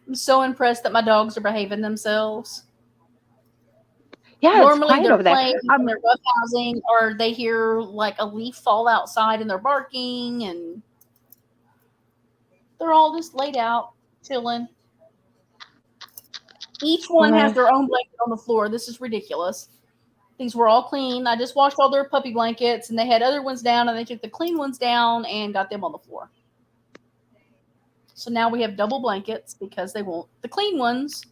I'm so impressed that my dogs are behaving themselves. Yeah, normally they're over there. playing and they're roughhousing, or they hear like a leaf fall outside and they're barking, and they're all just laid out chilling. Each one has their own blanket on the floor. This is ridiculous. These were all clean. I just washed all their puppy blankets, and they had other ones down, and they took the clean ones down and got them on the floor. So now we have double blankets because they want the clean ones.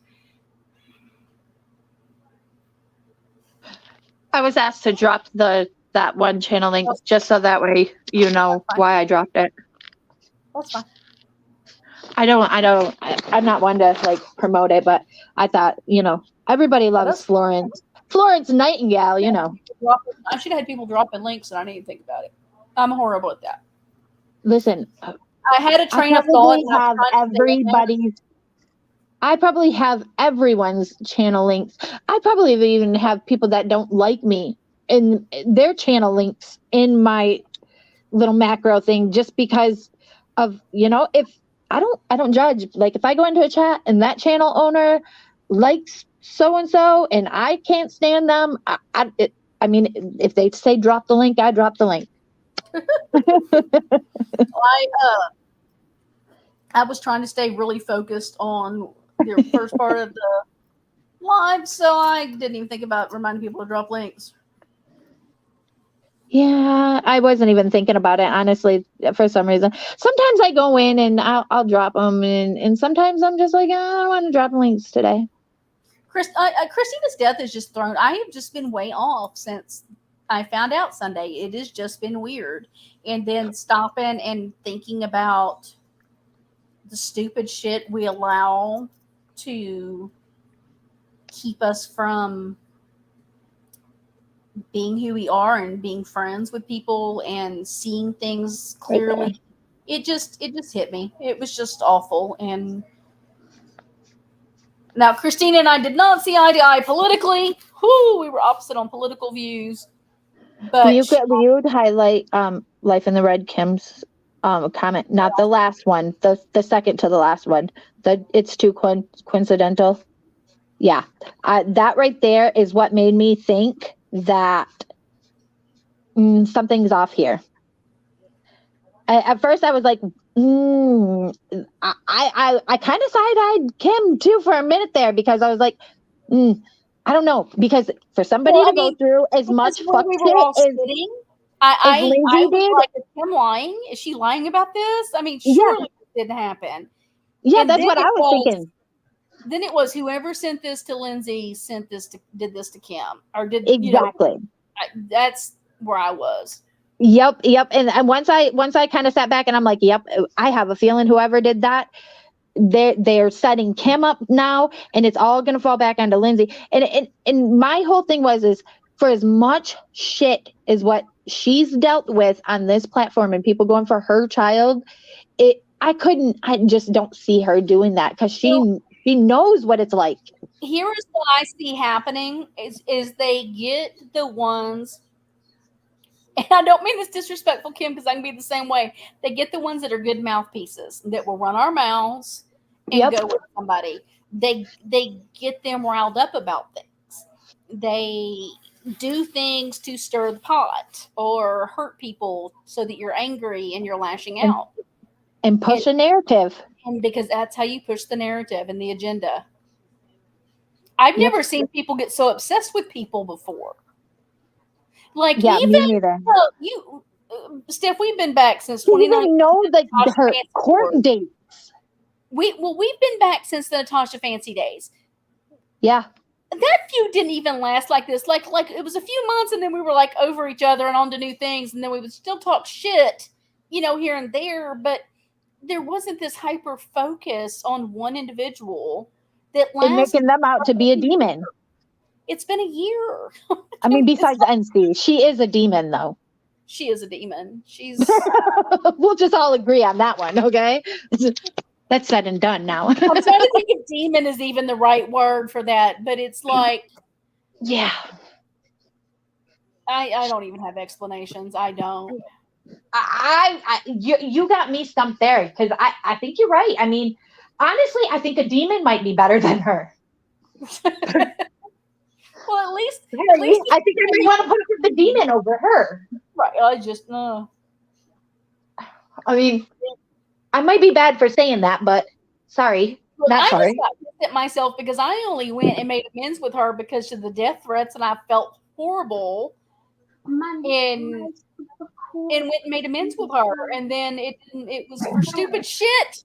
I was asked to drop that one channel link just so that way you know why I dropped it. That's fine. I'm not one to like promote it, but I thought, everybody loves Florence. Florence Nightingale, I should have had people drop in links and I didn't even think about it. I'm horrible at that. Listen, I had a train of thought. I probably have everyone's channel links. I probably even have people that don't like me in their channel links in my little macro thing, just because of, if I don't judge. Like if I go into a chat and that channel owner likes so-and-so and I can't stand them, if they say drop the link, I drop the link. I was trying to stay really focused on the first part of the live, so I didn't even think about reminding people to drop links. Yeah, I wasn't even thinking about it, honestly, for some reason. Sometimes I go in and I'll drop them, and sometimes I'm just like, I don't want to drop links today. Christina's death is just thrown. I have just been way off since I found out Sunday. It has just been weird. And then stopping and thinking about the stupid shit we allow to keep us from being who we are and being friends with people and seeing things clearly. It just hit me. It was just awful. And now Christina and I did not see eye to eye politically. We were opposite on political views. But you would highlight Life in the Red Kim's comment, not the last one, the second to the last one. It's too coincidental. Yeah, that right there is what made me think that something's off here. At first, I was like, I kind of side-eyed Kim too for a minute there, because I was like, I don't know, because for somebody to go through as much fuck shit as Lindsay did, like, is Kim lying? Is she lying about this? I mean, surely it didn't happen. Yeah, that's what I was thinking. Then it was whoever sent this to Lindsay did this to Kim, or did exactly. That's where I was. Yep. And once I kind of sat back and I'm like, yep, I have a feeling whoever did that, they're setting Kim up now, and it's all gonna fall back onto Lindsay. And my whole thing is for as much shit as what she's dealt with on this platform and people going for her child, I just don't see her doing that, because she knows what it's like. Here is what I see happening is they get the ones, and I don't mean this disrespectful, Kim, because I can be the same way. They get the ones that are good mouthpieces that will run our mouths and go with somebody. They get them riled up about things. They do things to stir the pot or hurt people so that you're angry and you're lashing out. And push a narrative. And because that's how you push the narrative and the agenda. I've never seen people get so obsessed with people before. Like, even me neither. Steph, we've been back since 2019. You know her court dates. We've been back since the Natasha Fancy days. Yeah. That feud didn't even last like this. Like it was a few months, and then we were like over each other and on to new things, and then we would still talk shit, here and there, but there wasn't this hyper focus on one individual that And lasts. making them out to be a demon. It's been a year. I mean, besides NC, she is a demon, though. She is a demon. She's. We'll just all agree on that one, okay? That's said and done now. I'm trying to think if demon is even the right word for that, but it's like. Yeah. I don't even have explanations. I don't. You got me stumped there because I think you're right. I mean, honestly, I think a demon might be better than her. Well, at least I think I might want to put the demon over her. Right. I just I mean, I might be bad for saying that, but sorry. Look, Not I sorry. just got pissed at myself because I only went and made amends with her because of the death threats, and I felt horrible. And went and made amends with her, and then it was for stupid shit.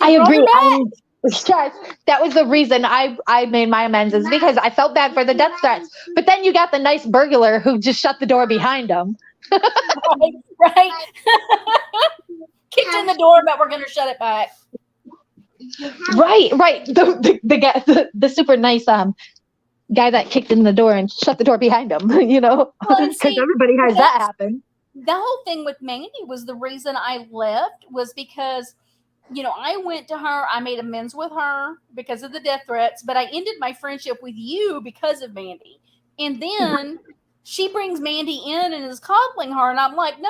I agree. That was the reason I made my amends, is because I felt bad for the death threats. But then you got the nice burglar who just shut the door behind him. Right. Kicked in the door, but we're gonna shut it back. Right. The super nice guy that kicked in the door and shut the door behind him. Because everybody has that happen. The whole thing with Mandy was the reason I left was because, I went to her, I made amends with her because of the death threats, but I ended my friendship with you because of Mandy. And then she brings Mandy in and is coddling her, and I'm like, no,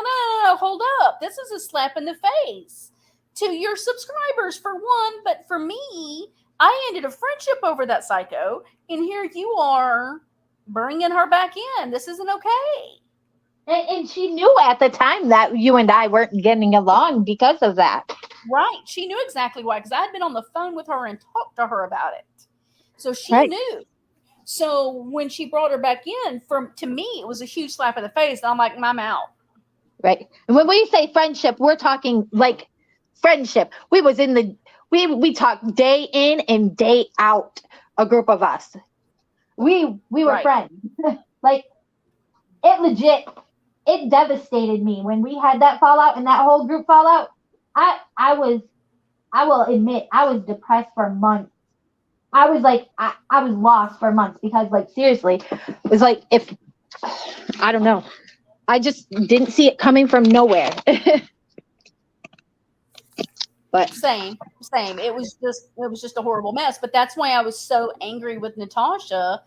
hold up. This is a slap in the face to your subscribers, for one, but for me, I ended a friendship over that psycho, and here you are bringing her back in. This isn't okay. And she knew at the time that you and I weren't getting along because of that. Right. She knew exactly why, because I had been on the phone with her and talked to her about it. So she knew. So when she brought her back in, to me, it was a huge slap in the face. I'm like, I'm out. Right. And when we say friendship, we're talking like friendship. We we talked day in and day out, a group of us. We were friends. Like, it devastated me when we had that fallout and that whole group fallout. I will admit, I was depressed for months. I was like, I was lost for months because, like, seriously, it was like, I don't know. I just didn't see it coming from nowhere. But same. It was just a horrible mess. But that's why I was so angry with Natasha,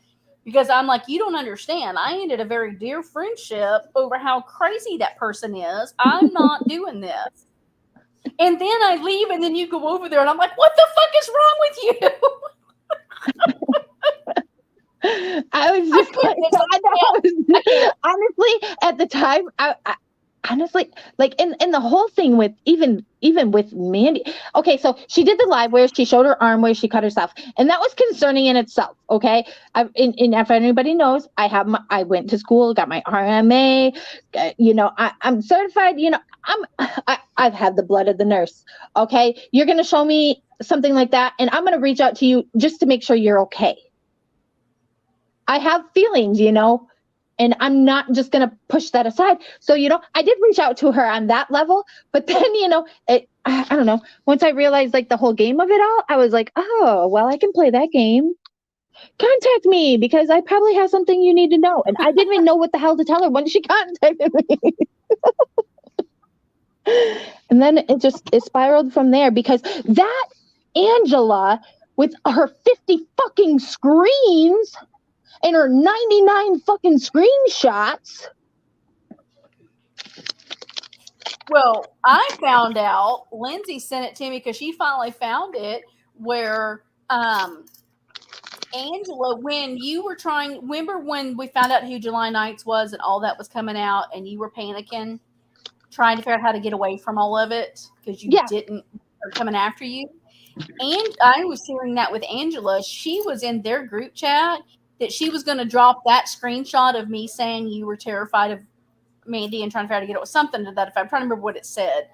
because I'm like, you don't understand. I ended a very dear friendship over how crazy that person is. I'm not doing this. And then I leave, and then you go over there, and I'm like, what the fuck is wrong with you? I was just honestly, at the time, I honestly, like, in the whole thing with even with Mandy. Okay, so she did the live where she showed her arm where she cut herself, and that was concerning in itself. Okay, and if anybody knows, I went to school, got my RMA. I'm certified. I've had the blood of the nurse. Okay, you're gonna show me something like that, and I'm gonna reach out to you just to make sure you're okay. I have feelings, and I'm not just going to push that aside. So, I did reach out to her on that level, but then, I don't know. Once I realized, like, the whole game of it all, I was like, oh, well, I can play that game. Contact me, because I probably have something you need to know. And I didn't even know what the hell to tell her when she contacted me. And then it spiraled from there, because that Angela with her 50 fucking screens and her 99 fucking screenshots. Well, I found out, Lindsay sent it to me because she finally found it, where Angela, when you were remember when we found out who July Nights was and all that was coming out, and you were panicking, trying to figure out how to get away from all of it because you didn't, or coming after you? And I was hearing that with Angela. She was in their group chat that she was going to drop that screenshot of me saying you were terrified of Mandy and trying to figure out how to get it. Was something to that effect. I'm trying to remember what it said.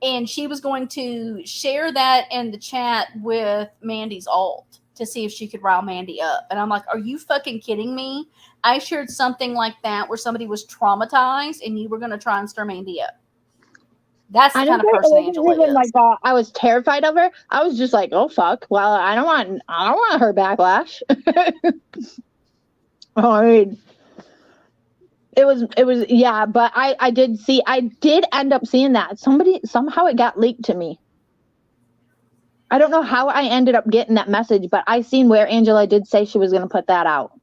And she was going to share that in the chat with Mandy's alt to see if she could rile Mandy up. And I'm like, are you fucking kidding me? I shared something like that where somebody was traumatized and you were going to try and stir Mandy up. That's the I kind didn't of say it person wasn't Angela even like is. I was terrified of her. I was just like, oh fuck. Well, I don't want her backlash. Oh, I mean, it was yeah, but I did end up seeing that. Somehow it got leaked to me. I don't know how I ended up getting that message, but I seen where Angela did say she was going to put that out.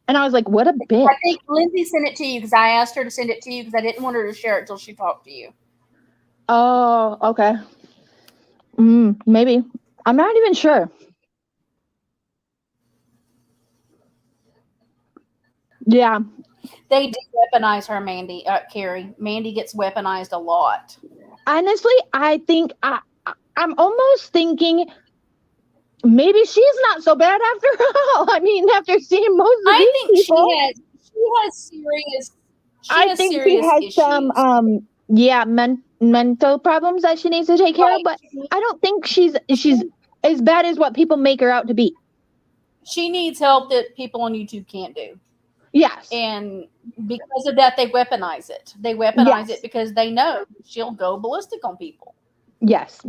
And I was like, what a bitch. I think Lindsay sent it to you because I asked her to send it to you because I didn't want her to share it until she talked to you. Oh, okay. Maybe. I'm not even sure. Yeah. They do weaponize her, Mandy, Carrie. Mandy gets weaponized a lot. Honestly, I think I'm almost thinking maybe she's not so bad after all. I mean, after seeing most of these think people, she has serious. I think she has issues. some mental problems that she needs to take care of. But I don't think she's as bad as what people make her out to be. She needs help that people on YouTube can't do. Yes. And because of that, they weaponize it. They weaponize it because they know she'll go ballistic on people. Yes.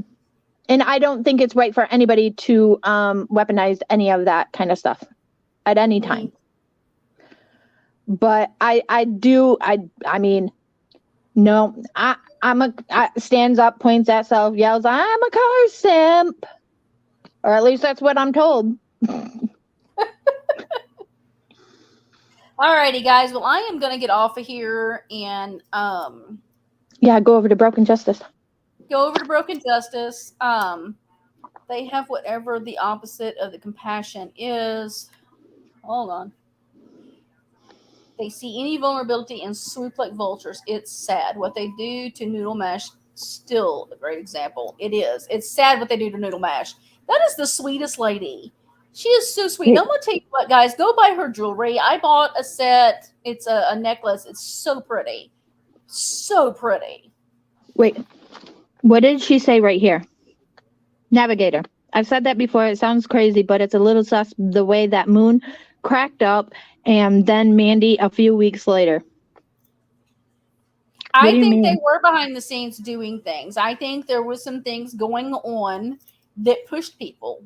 And I don't think it's right for anybody to weaponize any of that kind of stuff at any time. But I mean, no, I stands up, points at self, yells, I'm a car simp. Or at least that's what I'm told. Alrighty, guys. Well, I am going to get off of here and go over to Broken Justice. Go over to Broken Justice. They have whatever the opposite of the compassion is. Hold on. They see any vulnerability and swoop like vultures. It's sad. What they do to Noodle Mash, still a great example. It is. It's sad what they do to Noodle Mash. That is the sweetest lady. She is so sweet. And I'm going to tell you what, guys, go buy her jewelry. I bought a set. It's a necklace. It's so pretty. So pretty. Wait, what did she say right here? Navigator. I've said that before. It sounds crazy, but it's a little sus the way that Moon cracked up and then Mandy a few weeks later. I think they were behind the scenes doing things. I think there was some things going on that pushed people.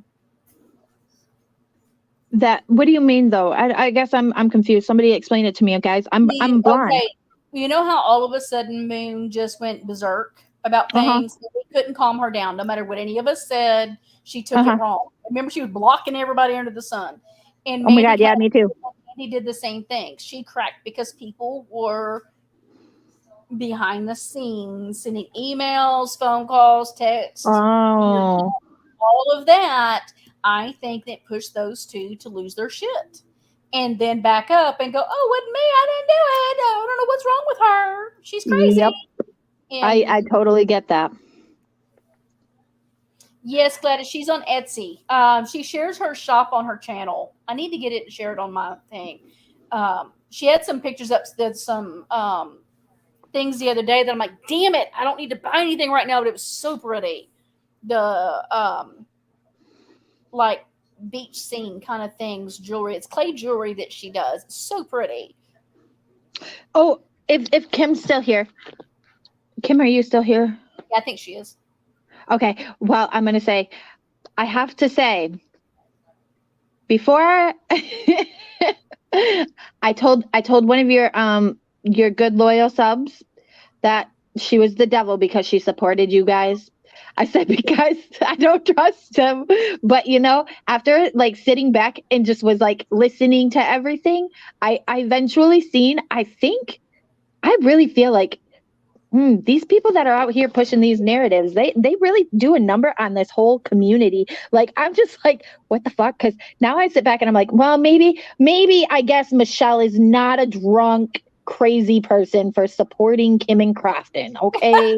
What do you mean though? I guess I'm confused. Somebody explain it to me, guys. I'm blind. Okay. You know how all of a sudden Moon just went berserk about things? We couldn't calm her down. No matter what any of us said, she took it wrong. Remember, she was blocking everybody under the sun. And oh my God, yeah, me too. He did the same thing. She cracked because people were behind the scenes, sending emails, phone calls, texts, all of that. I think that pushed those two to lose their shit and then back up and go, oh, it wasn't me. I didn't do it. I don't know what's wrong with her. She's crazy. Yep. I totally get that. Yes, Gladys, she's on Etsy. She shares her shop on her channel. I need to get it and share it on my thing. She had some pictures up, some things the other day that I'm like, damn it, I don't need to buy anything right now, but it was so pretty. The like beach scene kind of things, jewelry. It's clay jewelry that she does. It's so pretty. Oh, if Kim's still here. Kim, are you still here? Yeah, I think she is. Okay. Well, I'm going to say, I have to say, before I told one of your good loyal subs that she was the devil because she supported you guys. I said, because I don't trust him. But, after like sitting back and just was like listening to everything, I eventually I really feel like these people that are out here pushing these narratives, they really do a number on this whole community. Like, I'm just like, what the fuck? Because now I sit back and I'm like, well, maybe I guess Michelle is not a drunk, crazy person for supporting Kim and Crafton. Okay.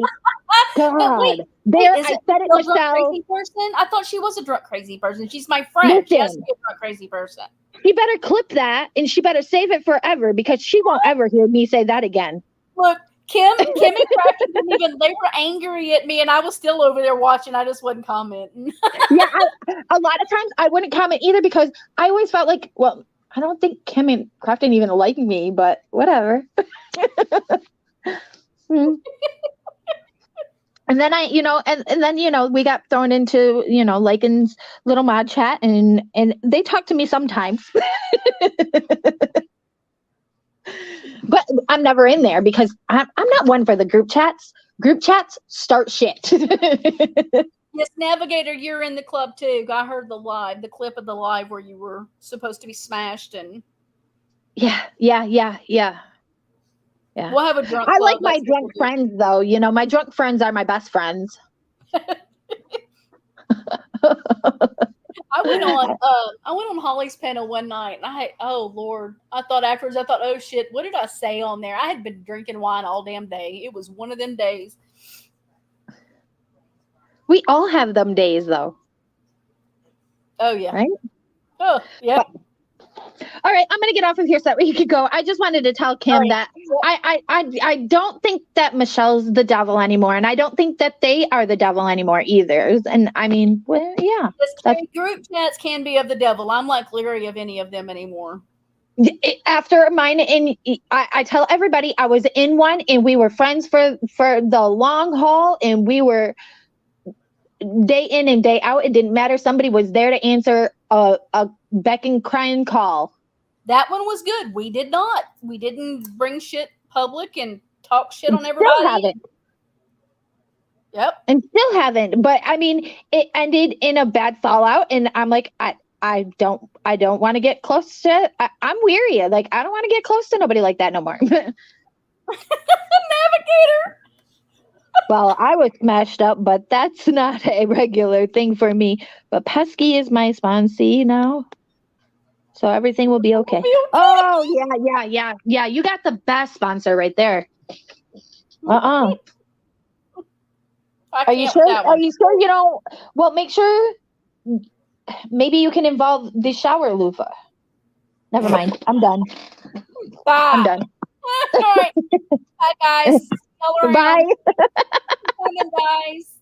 God. Wait, I said it, Michelle. Crazy person? I thought she was a drunk, crazy person. She's my friend. She has to be a drunk, crazy person. She better clip that and she better save it forever because she won't ever hear me say that again. Look, Kim and Crafton didn't even, they were angry at me and I was still over there watching. I just wasn't commenting. Yeah, a lot of times I wouldn't comment either because I always felt like, well, I don't think Kim and Crafton even like me, but whatever. And then and then, we got thrown into, Lycan's little mod chat, and they talk to me sometimes. But I'm never in there because I'm not one for the group chats. Group chats start shit. Yes, Navigator, you're in the club too. I heard the clip of the live where you were supposed to be smashed, and Yeah. we'll have a drunk I club. like my drunk friends, though. My drunk friends are my best friends. I went on Holly's panel one night, and oh Lord, I thought afterwards, oh shit, what did I say on there? I had been drinking wine all damn day. It was one of them days. We all have them days, though. Oh yeah. Right? Oh yeah. But, all right, I'm gonna get off of here so that you could go. I just wanted to tell Kim that I don't think that Michelle's the devil anymore, and I don't think that they are the devil anymore either. And I mean, well, yeah. Group chats can be of the devil. I'm like leery of any of them anymore. After mine, and I tell everybody I was in one, and we were friends for the long haul, and we were day in and day out. It didn't matter. Somebody was there to answer a beck and crying call. That one was good. We didn't bring shit public and talk shit on everybody. Still haven't. Yep. And still haven't. But I mean, it ended in a bad fallout, and I'm like, I don't want to get close to. I'm weary. Like, I don't want to get close to nobody like that no more. Navigator. Well, I was smashed up, but that's not a regular thing for me. But Pesky is my sponsee now, so everything will be okay. Oh yeah. You got the best sponsor right there. Are you sure? Are you sure you don't? Well, make sure. Maybe you can involve the shower loofah. Never mind. I'm done. Bye. I'm done. All right. Bye, guys. Bye. Guys.